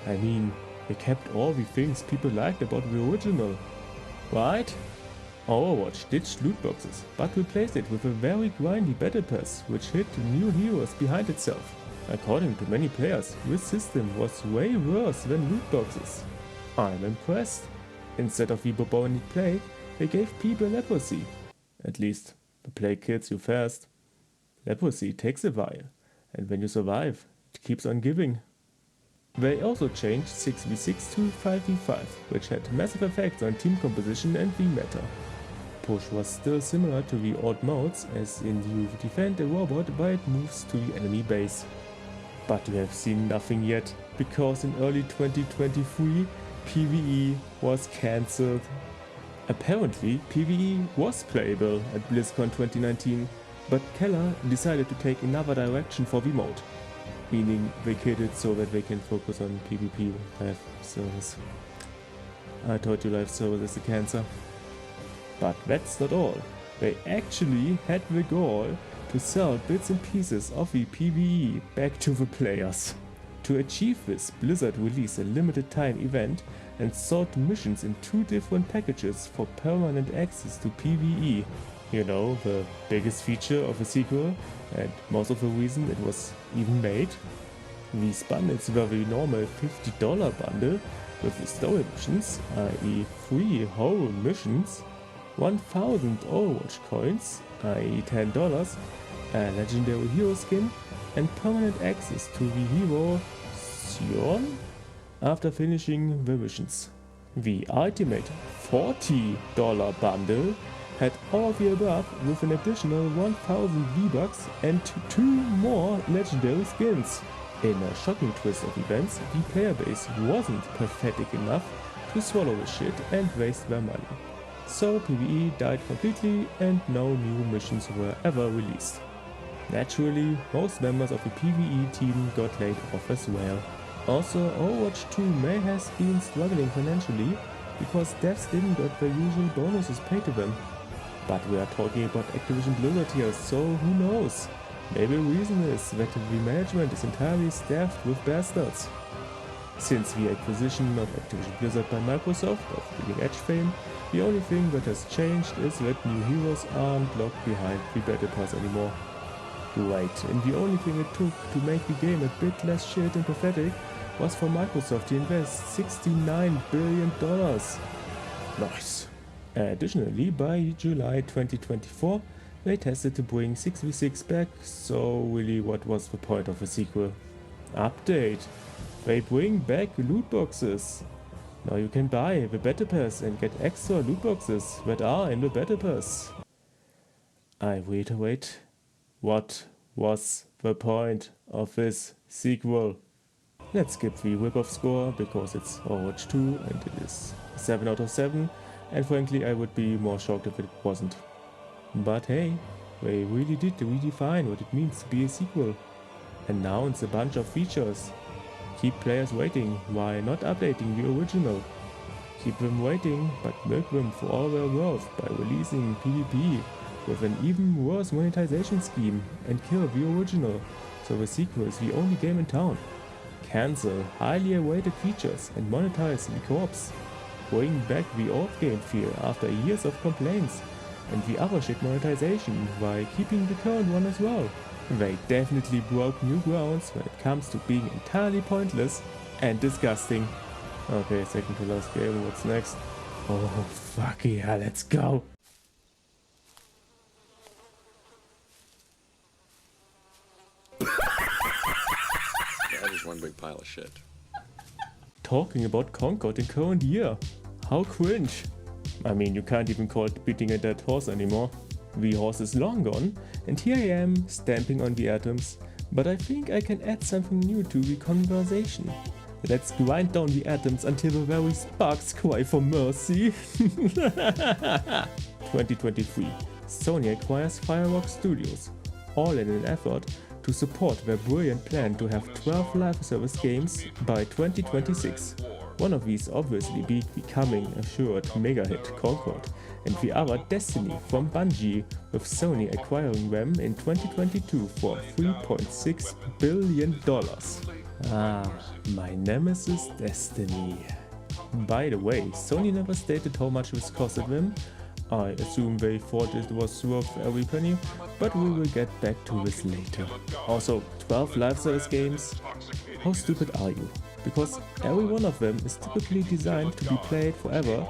I mean, they kept all the things people liked about the original, right? Overwatch ditched loot boxes, but replaced it with a very grindy battle pass, which hid new heroes behind itself. According to many players, this system was way worse than loot boxes. I'm impressed. Instead of the bubonic plague, they gave people leprosy. At least, the plague kills you fast. Leprosy takes a while, and when you survive, it keeps on giving. They also changed 6v6 to 5v5, which had massive effects on team composition and the meta. Push was still similar to the old modes, as in you defend a robot while it moves to the enemy base. But we have seen nothing yet, because in early 2023, PvE was cancelled. Apparently, PvE was playable at BlizzCon 2019, but Keller decided to take another direction for the mode. Meaning they killed it so that they can focus on PvP live service. I told you live service is a cancer. But that's not all. They actually had the goal to sell bits and pieces of the PvE back to the players. To achieve this, Blizzard released a limited time event and sold missions in 2 different packages for permanent access to PvE. You know, the biggest feature of a sequel, and most of the reason it was even made. These bundles were the normal $50 bundle with the story missions, i.e. 3 whole missions, 1000 Overwatch coins, i.e. $10, a legendary hero skin, and permanent access to the hero Sion after finishing the missions. The ultimate $40 bundle had all the above with an additional 1000 V-Bucks and 2 more legendary skins. In a shocking twist of events, the player base wasn't pathetic enough to swallow the shit and waste their money. So PvE died completely and no new missions were ever released. Naturally, most members of the PvE team got laid off as well. Also, Overwatch 2 may have been struggling financially because devs didn't get the usual bonuses paid to them. But we are talking about Activision Blizzard here, so who knows? Maybe the reason is that the management is entirely staffed with bastards. Since the acquisition of Activision Blizzard by Microsoft of Bleeding Edge fame, the only thing that has changed is that new heroes aren't locked behind the battle pass anymore. Right, and the only thing it took to make the game a bit less shit and pathetic was for Microsoft to invest $69 billion. Nice. Additionally, by July 2024, they tested to bring 6v6 back, so really what was the point of a sequel? Update! They bring back loot boxes! Now you can buy the Battle Pass and get extra loot boxes that are in the Battle Pass. I reiterate, what was the point of this sequel? Let's skip the rip-off score because it's Overwatch 2 and it is 7 out of 7, and frankly I would be more shocked if it wasn't. But hey, they really did redefine what it means to be a sequel. announce a bunch of features, keep players waiting while not updating the original, keep them waiting but milk them for all their worth by releasing PvP with an even worse monetization scheme and kill the original, so the sequel is the only game in town. Cancel highly awaited features and monetize the co-ops. Bring back the old game feel after years of complaints, and the other shit monetization while keeping the current one as well. They definitely broke new grounds when it comes to being entirely pointless and disgusting. Okay, second to last game, what's next? Oh fuck yeah, let's go! That is one big pile of shit. Talking about Concord in current year. How cringe. I mean, you can't even call it beating a dead horse anymore. The horse is long gone, and here I am, stamping on the atoms. But I think I can add something new to the conversation. Let's grind down the atoms until the very sparks cry for mercy. 2023. Sony acquires Firework Studios, all in an effort to support their brilliant plan to have 12 live service games by 2026. One of these obviously becoming assured mega hit Concord, and the other Destiny from Bungie, with Sony acquiring them in 2022 for $3.6 billion. Ah, my nemesis Destiny. By the way, Sony never stated how much this costed them. I assume they thought it was worth every penny, but we will get back to this later. Also, 12 live service games? How stupid are you? Because every one of them is typically designed to be played forever.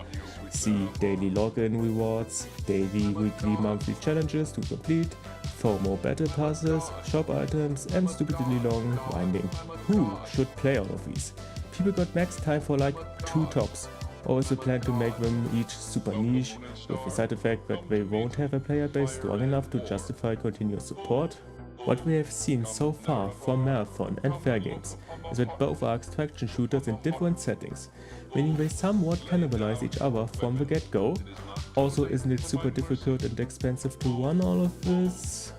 See daily login rewards, daily, weekly, monthly challenges to complete, FOMO battle passes, shop items, and stupidly long grinding. Who should play all of these? People got max time for like 2 tops. Or is the plan to make them each super niche, with the side effect that they won't have a player base strong enough to justify continuous support? What we have seen so far from Marathon and Fair Games is that both are extraction shooters in different settings, meaning they somewhat cannibalize each other from the get-go. Also, isn't it super difficult and expensive to run all of this?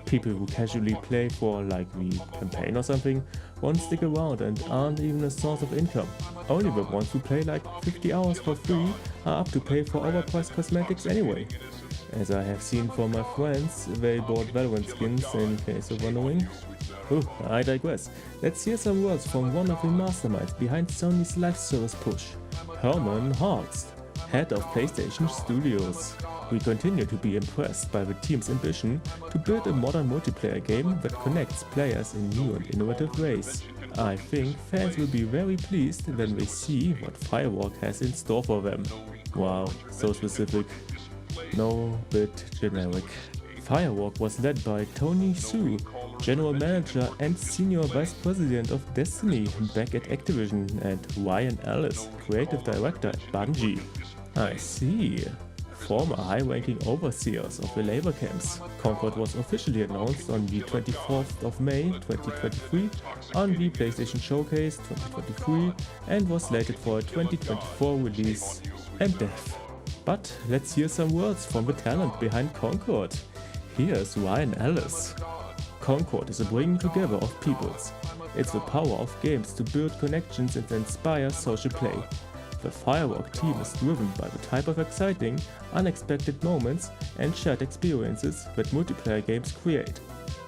People who casually play for like the campaign or something won't stick around and aren't even a source of income. Only the ones who play like 50 hours for free are up to pay for overpriced cosmetics anyway. As I have seen from my friends, they bought Valorant skins in case of wondering. I digress. Let's hear some words from one of the masterminds behind Sony's live service push, Herman Hartz, head of PlayStation Studios. We continue to be impressed by the team's ambition to build a modern multiplayer game that connects players in new and innovative ways. I think fans will be very pleased when they see what Firework has in store for them. Wow, so specific. No, bit generic. Firework was led by Tony Hsu, General Manager and Senior Vice President of Destiny back at Activision, and Ryan Ellis, Creative Director at Bungie. I see. Former high-ranking overseers of the labor camps. Concord was officially announced on the 24th of May 2023 on the PlayStation Showcase 2023 and was slated for a 2024 release and dev. But let's hear some words from the talent behind Concord. Here's Ryan Ellis. Concord is a bringing together of peoples. It's the power of games to build connections and inspire social play. The Firework team is driven by the type of exciting, unexpected moments and shared experiences that multiplayer games create.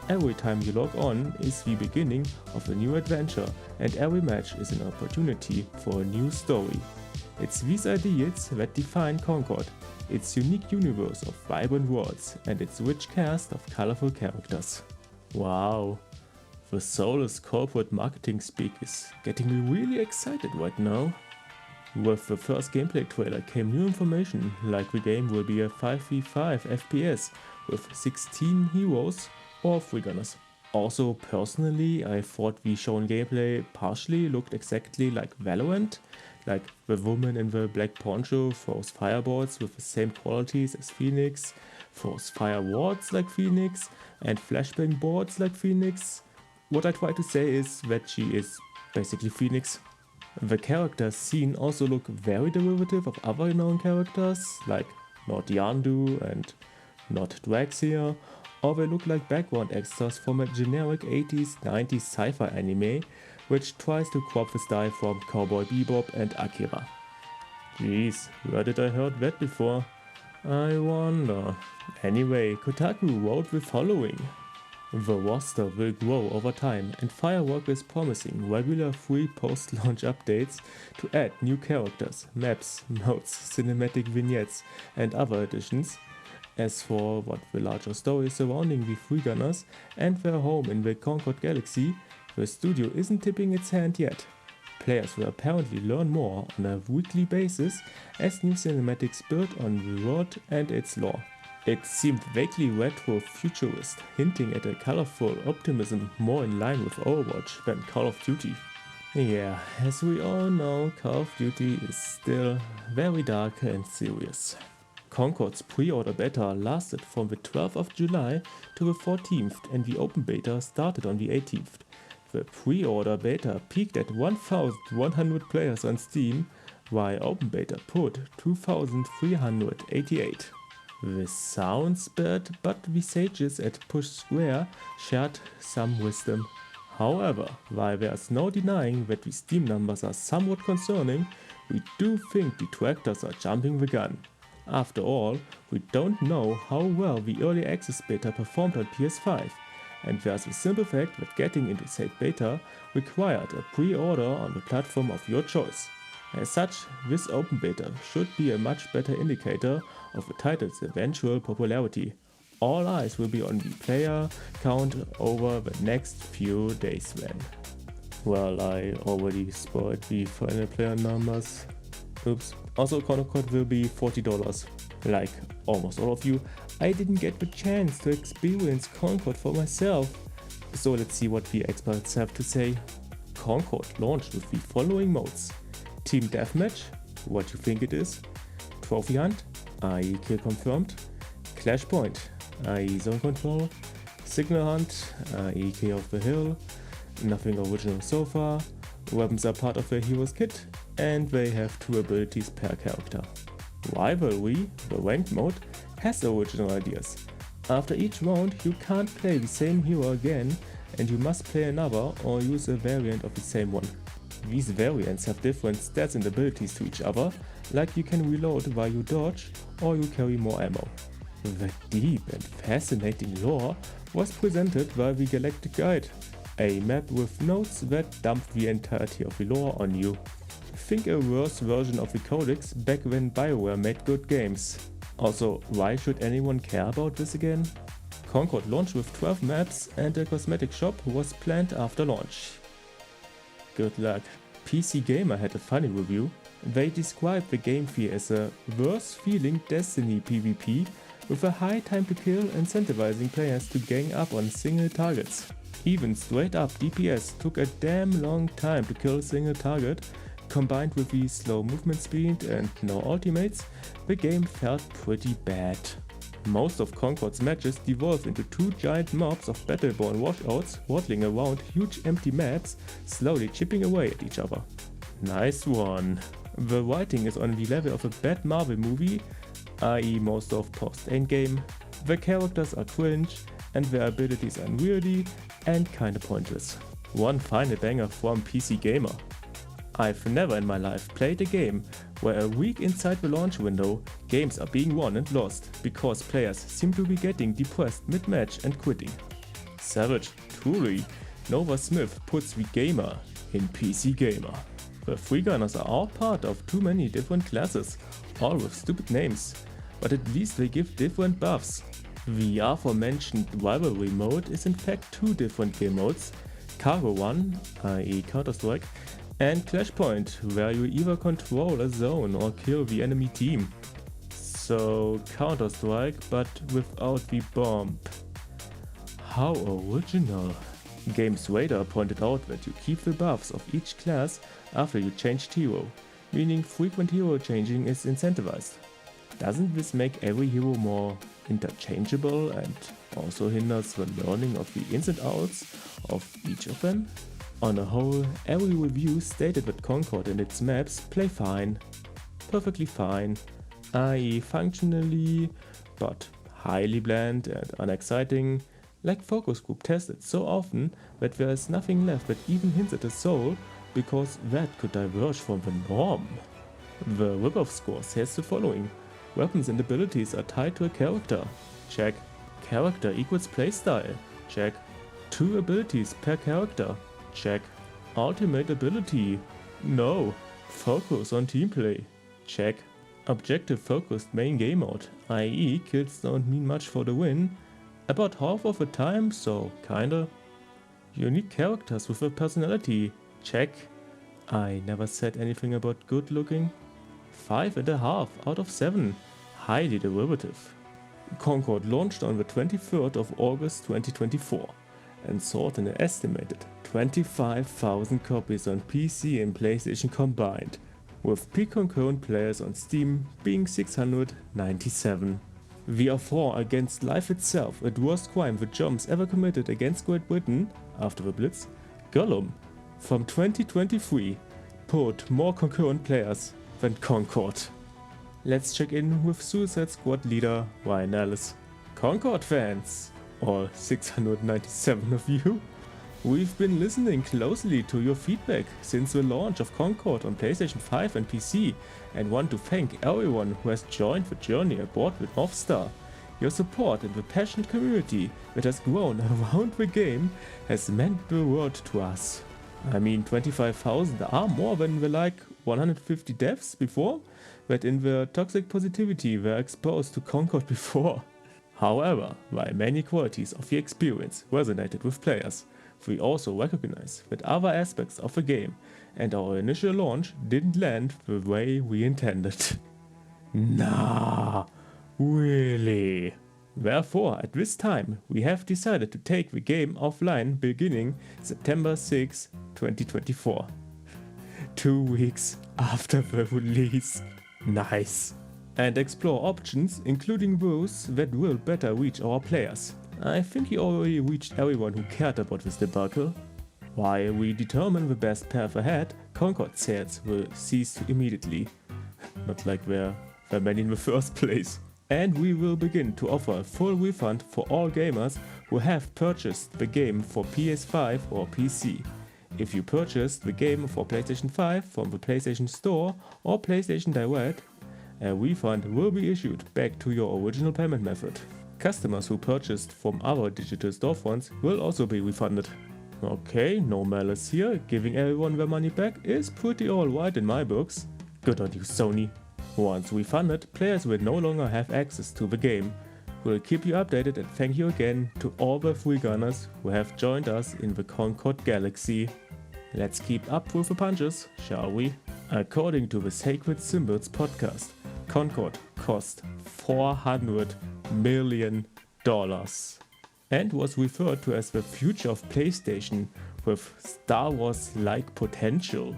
Every time you log on is the beginning of a new adventure, and every match is an opportunity for a new story. It's these ideals that define Concord, its unique universe of vibrant worlds and its rich cast of colorful characters. Wow, the soulless corporate marketing speak is getting me really excited right now. With the first gameplay trailer came new information, like the game will be a 5v5 FPS with 16 heroes or freegunners. Also, personally, I thought the shown gameplay partially looked exactly like Valorant, like the woman in the black poncho throws fireballs with the same qualities as Phoenix, throws fire wards like Phoenix, and flashbang boards like Phoenix. What I try to say is that she is basically Phoenix. The characters seen also look very derivative of other known characters, like Not Yandu and Not Draxia. or they look like background extras from a generic 80s, 90s sci-fi anime which tries to copy the style from Cowboy Bebop and Akira. Jeez, where did I heard that before? I wonder. Anyway, Kotaku wrote the following. The roster will grow over time, and Firework is promising regular free post-launch updates to add new characters, maps, modes, cinematic vignettes, and other additions. As for what the larger story surrounding the Freegunners and their home in the Concord galaxy, the studio isn't tipping its hand yet. Players will apparently learn more on a weekly basis as new cinematics build on the world and its lore. It seemed vaguely retro-futurist, hinting at a colorful optimism more in line with Overwatch than Call of Duty. Yeah, as we all know, Call of Duty is still very dark and serious. Concord's pre-order beta lasted from the 12th of July to the 14th and the open beta started on the 18th. The pre-order beta peaked at 1,100 players on Steam, while open beta put 2,388. This sounds bad, but the sages at Push Square shared some wisdom. However, while there's no denying that the Steam numbers are somewhat concerning, we do think detractors are jumping the gun. After all, we don't know how well the early access beta performed on PS5, and there's the simple fact that getting into said beta required a pre-order on the platform of your choice. As such, this open beta should be a much better indicator of the title's eventual popularity. All eyes will be on the player count over the next few days then. Well, I already spoiled the final player numbers. Oops. Also, Concord will be $40. Like almost all of you, I didn't get the chance to experience Concord for myself. So let's see what the experts have to say. Concord launched with the following modes. Team Deathmatch, what you think it is. Trophy Hunt, i.e. kill confirmed. Clash Point, i.e. zone control. Signal Hunt, i.e. kill off the hill. Nothing original so far. Weapons are part of their hero's kit, and they have 2 abilities per character. Rivalry, the ranked mode, has original ideas. After each round you can't play the same hero again, and you must play another or use a variant of the same one. These variants have different stats and abilities to each other, like you can reload while you dodge or you carry more ammo. The deep and fascinating lore was presented by the Galactic Guide, a map with notes that dump the entirety of the lore on you. Think a worse version of the Codex back when BioWare made good games. Also, why should anyone care about this again? Concord launched with 12 maps and a cosmetic shop was planned after launch. Good luck. PC Gamer had a funny review. They described the game feel as a worse feeling Destiny PvP with a high time to kill incentivizing players to gang up on single targets. Even straight up DPS took a damn long time to kill a single target. Combined with the slow movement speed and no ultimates, the game felt pretty bad. Most of Concord's matches devolved into 2 giant mobs of Battleborn washouts waddling around huge empty maps, slowly chipping away at each other. Nice one. The writing is on the level of a bad Marvel movie, i.e. most of post-endgame. The characters are cringe, and their abilities unwieldy and kinda pointless. One final banger from PC Gamer. I've never in my life played a game where a week inside the launch window, games are being won and lost because players seem to be getting depressed mid-match and quitting. Savage, truly. Nova Smith puts the gamer in PC Gamer. The Freegunners are all part of too many different classes, all with stupid names, but at least they give different buffs. The aforementioned rivalry mode is in fact 2 different game modes, Cargo 1, i.e. Counter-Strike, and Clash Point, where you either control a zone or kill the enemy team. So Counter-Strike, but without the bomb. How original. Games Radar pointed out that you keep the buffs of each class after you changed hero, meaning frequent hero changing is incentivized. Doesn't this make every hero more interchangeable and also hinders the learning of the ins and outs of each of them? On a whole, every review stated that Concord and its maps play fine. Perfectly fine, i.e. functionally, but highly bland and unexciting, like focus group tested so often that there is nothing left that even hints at a soul, because that could diverge from the norm. The rip-off score says the following: weapons and abilities are tied to a character. Check. Character equals playstyle. Check. 2 abilities per character. Check. Ultimate ability. No. Focus on team play. Check. Objective focused main game mode, i.e. kills don't mean much for the win. About half of the time, so kinda. Unique characters with a personality. Check. I never said anything about good looking. 5.5 out of 7. Highly derivative. Concord launched on the 23rd of August 2024 and sold an estimated 25,000 copies on PC and PlayStation combined, with peak concurrent players on Steam being 697. The war against life itself, a worst crime the Germans ever committed against Great Britain after the Blitz, Gollum, from 2023, put more concurrent players than Concord. Let's check in with Suicide Squad leader Ryan Ellis. Concord fans, all 697 of you, we've been listening closely to your feedback since the launch of Concord on PlayStation 5 and PC, and want to thank everyone who has joined the journey aboard with North Star. Your support and the passionate community that has grown around the game has meant the world to us. I mean, 25,000 are more than the 150 deaths before that in the toxic positivity were exposed to Concord before. However, while many qualities of the experience resonated with players, we also recognize that other aspects of the game and our initial launch didn't land the way we intended. Nah, really? Therefore, at this time, we have decided to take the game offline beginning September 6, 2024. 2 weeks after the release. Nice. And explore options, including those that will better reach our players. I think you already reached everyone who cared about this debacle. While we determine the best path ahead, Concord sales will cease immediately. Not like there were many in the first place. And we will begin to offer a full refund for all gamers who have purchased the game for PS5 or PC. If you purchased the game for PlayStation 5 from the PlayStation Store or PlayStation Direct, a refund will be issued back to your original payment method. Customers who purchased from other digital storefronts will also be refunded. Okay, no malice here, giving everyone their money back is pretty alright in my books. Good on you, Sony. Once refunded, players will no longer have access to the game. We'll keep you updated, and thank you again to all the free gunners who have joined us in the Concord galaxy. Let's keep up with the punches, shall we? According to the Sacred Symbols podcast, Concord cost $400 million and was referred to as the future of PlayStation with Star Wars-like potential.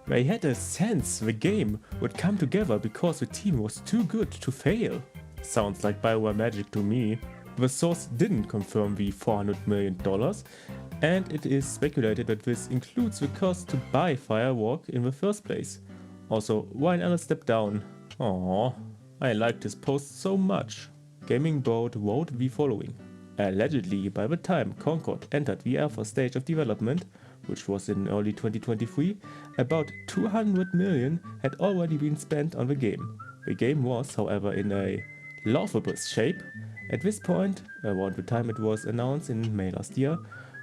They had a sense the game would come together because the team was too good to fail. Sounds like Bioware magic to me. The source didn't confirm the $400 million, and it is speculated that this includes the cost to buy Firewalk in the first place. Also, Ryan Ellis stepped down. Aww, I liked his post so much. Gaming Boat wrote the following. Allegedly, by the time Concord entered the alpha stage of development, which was in early 2023, about $200 million had already been spent on the game. The game was, however, in a laughable shape at this point, around the time it was announced in May last year,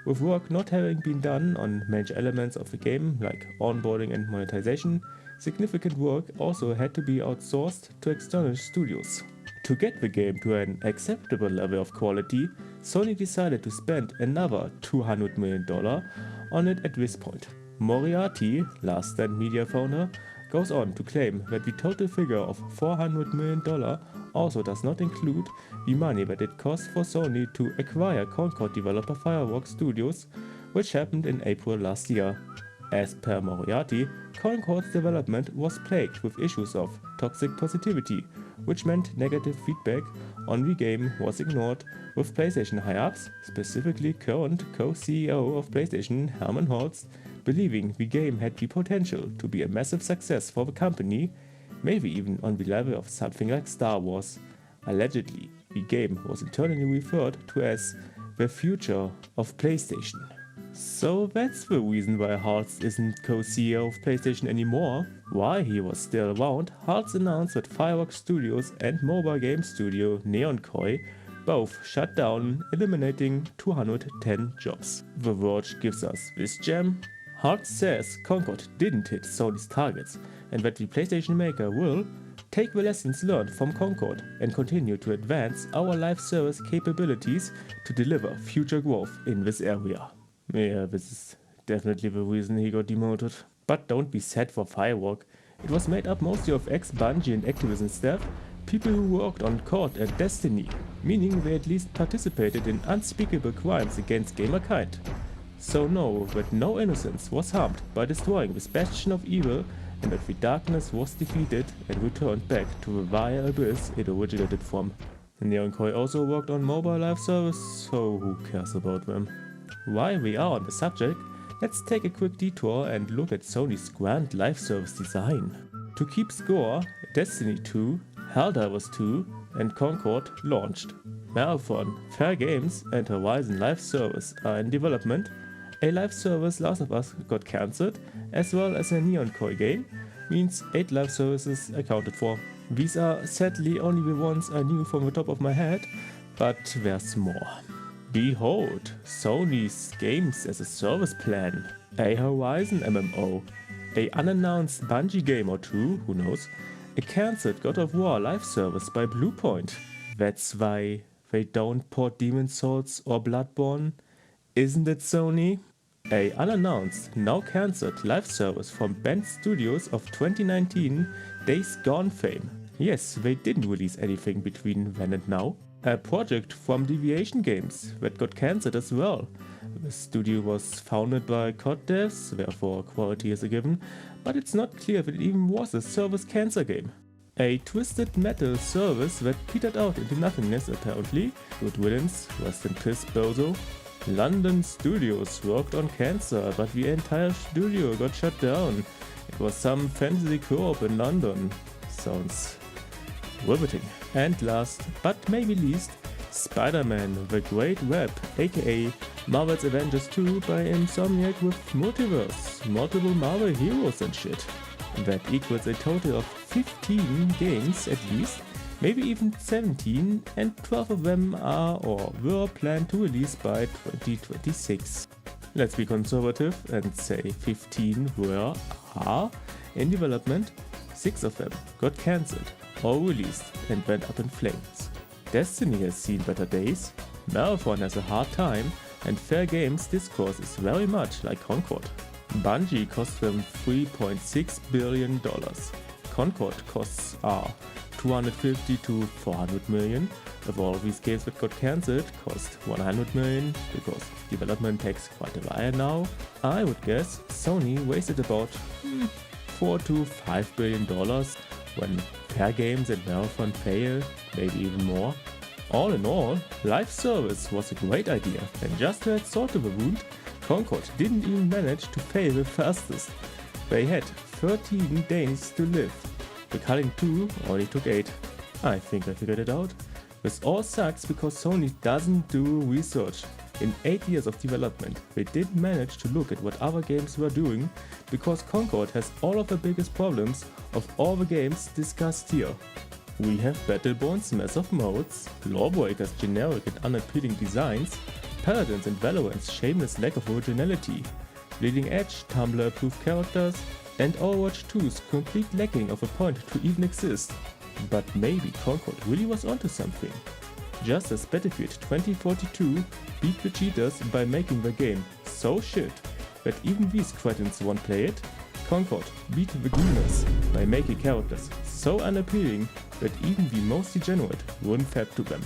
with work not having been done on major elements of the game like onboarding and monetization. Significant work also had to be outsourced to external studios. To get the game to an acceptable level of quality, Sony decided to spend another $200 million on it at this point. Moriarty, Last Stand Media founder, goes on to claim that the total figure of $400 million also does not include the money that it cost for Sony to acquire Concord developer Firewalk Studios, which happened in April last year. As per Moriarty, Concord's development was plagued with issues of toxic positivity, which meant negative feedback on the game was ignored, with PlayStation high-ups, specifically current co-CEO of PlayStation Herman Holtz, believing the game had the potential to be a massive success for the company, maybe even on the level of something like Star Wars. Allegedly, the game was internally referred to as the future of PlayStation. So that's the reason why Hartz isn't co-CEO of PlayStation anymore. While he was still around, Hartz announced that Fireworks Studios and mobile game studio Neon Koi both shut down, eliminating 210 jobs. The Verge gives us this gem. Hartz says Concord didn't hit Sony's targets and that the PlayStation maker will take the lessons learned from Concord and continue to advance our live service capabilities to deliver future growth in this area. Yeah, this is definitely the reason he got demoted. But don't be sad for Firework. It was made up mostly of ex-Bungie and Activision staff, people who worked on COD and Destiny, meaning they at least participated in unspeakable crimes against gamerkind. So know that no innocence was harmed by destroying this bastion of evil, and that the darkness was defeated and returned back to the vile abyss it originated from. Neon Koi also worked on mobile live service, so who cares about them? While we are on the subject, let's take a quick detour and look at Sony's grand live service design. To keep score, Destiny 2, Helldivers 2 and Concord launched. Marathon, Fair Games and Horizon Live Service are in development. A live service Last of Us got cancelled, as well as a Neon Koi game, means 8 live services accounted for. These are sadly only the ones I knew from the top of my head, but there's more. Behold, Sony's Games as a Service plan, a Horizon MMO, a unannounced Bungie game or two, who knows, a cancelled God of War live service by Bluepoint. That's why they don't port Demon's Souls or Bloodborne, isn't it, Sony? A unannounced, now cancelled live service from Bend Studios of 2019, Days Gone fame. Yes, they didn't release anything between then and now. A project from Deviation Games that got cancelled as well. The studio was founded by COD devs, therefore quality is a given, but it's not clear if it even was a service cancer game. A Twisted Metal service that petered out into nothingness apparently. Good riddance, rest in piss bozo. London Studios worked on Cancer, but the entire studio got shut down. It was some fantasy co-op in London. Sounds riveting. And last, but maybe least, Spider-Man The Great Web, aka Marvel's Avengers 2 by Insomniac with Multiverse, multiple Marvel heroes and shit. That equals a total of 15 games at least, maybe even 17, and 12 of them are or were planned to release by 2026. Let's be conservative and say 15 are in development, 6 of them got cancelled or released and went up in flames. Destiny has seen better days, Marathon has a hard time, and Fair Games discourse is very much like Concord. Bungie cost them $3.6 billion. Concord costs are 250 to 400 million. Of all of these games that got cancelled cost 100 million, because development takes quite a while now. I would guess Sony wasted about $4 to $5 billion when Fair Games and Marathon fail, maybe even more. All in all, live service was a great idea, and just to add salt to the wound, Concord didn't even manage to fail the fastest. They had 13 days to live. The Culling 2 only took 8. I think I figured it out. This all sucks because Sony doesn't do research. In 8 years of development, they didn't manage to look at what other games were doing, because Concord has all of the biggest problems of all the games discussed here. We have Battleborn's mess of modes, LawBreakers' generic and unappealing designs, Paladins and Valorant's shameless lack of originality, leading edge Tumblr-approved characters, and Overwatch 2's complete lacking of a point to even exist. But maybe Concord really was onto something. Just as Battlefield 2042 beat the cheaters by making the game so shit that even these cretins won't play it, Concord beat the gamers by making characters so unappealing that even the most degenerate wouldn't fap to them.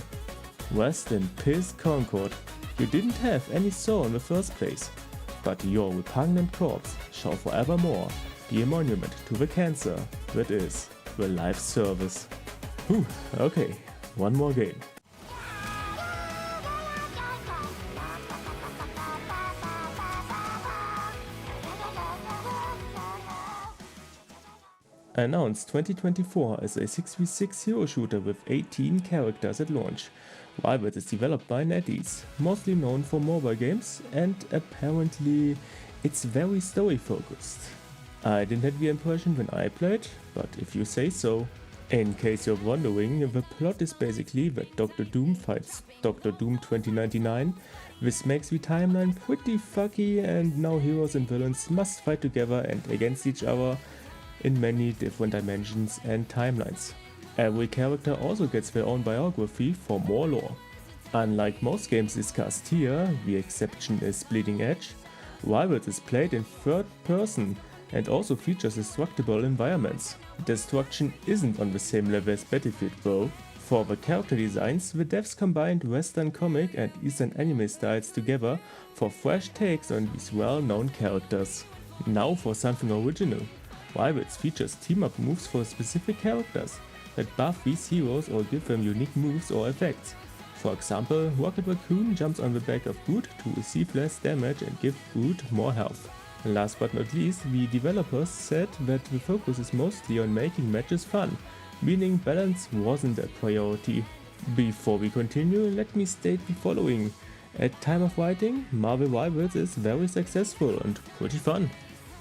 Rest in piss, Concord. You didn't have any soul in the first place, but your repugnant corpse shall forevermore be a monument to the cancer that is the live service. Whew, okay, one more game. Announced 2024 as a 6v6 hero shooter with 18 characters at launch. Violet is developed by NetEase, mostly known for mobile games, and apparently it's very story focused. I didn't have the impression when I played, but if you say so. In case you're wondering, the plot is basically that Dr. Doom fights Dr. Doom 2099. This makes the timeline pretty fucky, and now heroes and villains must fight together and against each other in many different dimensions and timelines. Every character also gets their own biography for more lore. Unlike most games discussed here, the exception is Bleeding Edge, Violet is played in third person and also features destructible environments. Destruction isn't on the same level as Battlefield though. For the character designs, the devs combined western comic and eastern anime styles together for fresh takes on these well-known characters. Now for something original. Violet features team-up moves for specific characters that buff these heroes or give them unique moves or effects. For example, Rocket Raccoon jumps on the back of Groot to receive less damage and give Groot more health. Last but not least, the developers said that the focus is mostly on making matches fun, meaning balance wasn't a priority. Before we continue, let me state the following. At time of writing, Marvel Rivals is very successful and pretty fun.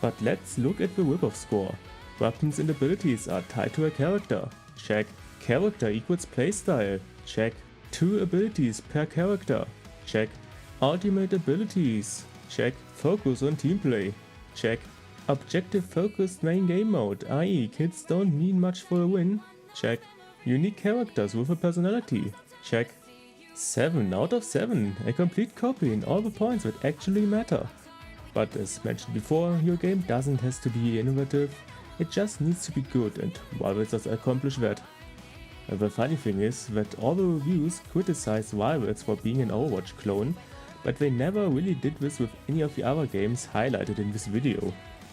But let's look at the rip-off score. Weapons and abilities are tied to a character. Check. Character equals playstyle. Check. 2 abilities per character. Check. Ultimate abilities. Check. Focus on team play. Check. Objective focused main game mode, i.e. kills don't mean much for a win. Check. Unique characters with a personality. Check. 7 out of 7, a complete copy in all the points that actually matter. But as mentioned before, your game doesn't have to be innovative, it just needs to be good, and Violet does accomplish that. The funny thing is that all the reviews criticize Violet for being an Overwatch clone, but they never really did this with any of the other games highlighted in this video.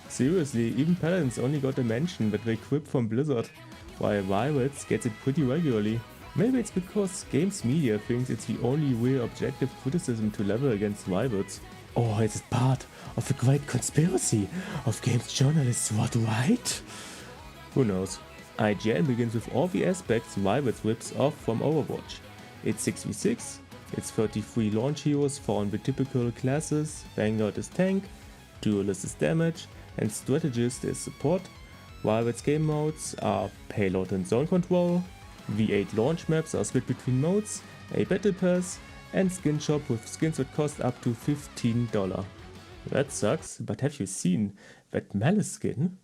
Seriously, even Paladins only got a mention that they quip from Blizzard, while Violet gets it pretty regularly. Maybe it's because games media thinks it's the only real objective criticism to level against Violet. Or is it part of a great conspiracy of games journalists were right? Who knows. IGN begins with all the aspects Violet rips off from Overwatch. It's 6v6, it's 33 launch heroes found with typical classes, Vanguard is tank, Duelist is damage, and Strategist is support. Violet's game modes are payload and zone control, the 8 launch maps are split between modes, a battle pass, and skin shop with skins that cost up to $15. That sucks, but have you seen that Malice skin?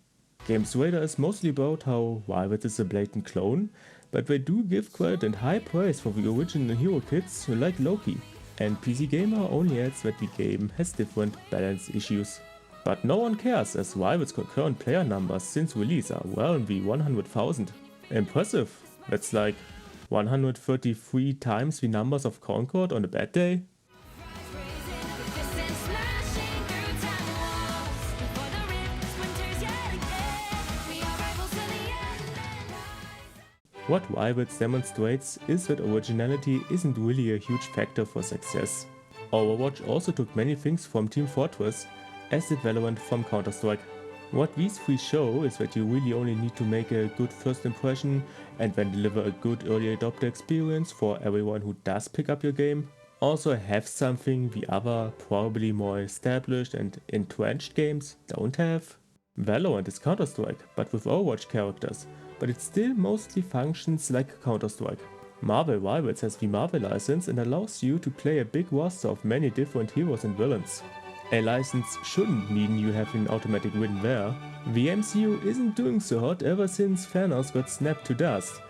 Games Radar is mostly about how Violet is a blatant clone, but they do give credit and high praise for the original hero kits like Loki. And PC Gamer only adds that the game has different balance issues. But no one cares, as Violet's concurrent player numbers since release are well in the 100,000. Impressive, that's like 133 times the numbers of Concord on a bad day. What Violet demonstrates is that originality isn't really a huge factor for success. Overwatch also took many things from Team Fortress, as did Valorant from Counter-Strike. What these 3 show is that you really only need to make a good first impression and then deliver a good early adopter experience for everyone who does pick up your game. Also have something the other, probably more established and entrenched games don't have. Valorant is Counter-Strike, but with Overwatch characters, but it still mostly functions like Counter-Strike. Marvel Rivals has the Marvel license and allows you to play a big roster of many different heroes and villains. A license shouldn't mean you have an automatic win there. The MCU isn't doing so hot ever since Thanos got snapped to dust.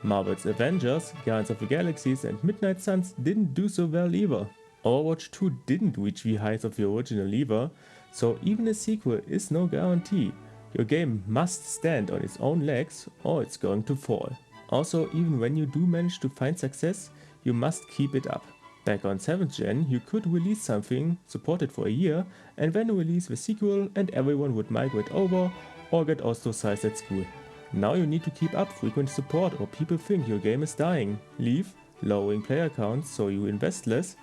Marvel's Avengers, Guardians of the Galaxies and Midnight Suns didn't do so well either. Overwatch 2 didn't reach the heights of the original either, so even a sequel is no guarantee. Your game must stand on its own legs or it's going to fall. Also, even when you do manage to find success, you must keep it up. Back on 7th gen, you could release something, support it for a year, and then release the sequel and everyone would migrate over or get ostracized at school. Now you need to keep up frequent support or people think your game is dying, leave, lowering player counts so you invest less,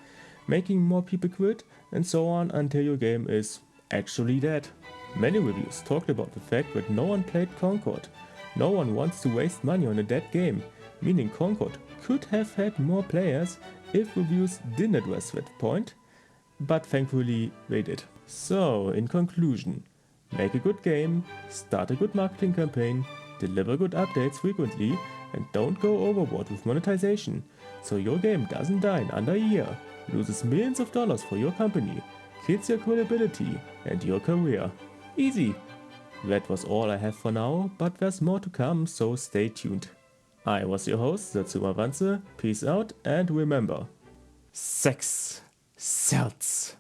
making more people quit, and so on until your game is actually dead. Many reviews talked about the fact that no one played Concord. No one wants to waste money on a dead game, meaning Concord could have had more players if reviews didn't address that point, but thankfully they did. So, in conclusion, make a good game, start a good marketing campaign, deliver good updates frequently, and don't go overboard with monetization, so your game doesn't die in under a year, loses millions of dollars for your company, kills your credibility and your career. Easy! That was all I have for now, but there's more to come, so stay tuned. I was your host, Satsuma Wanze, peace out, and remember, sex sells.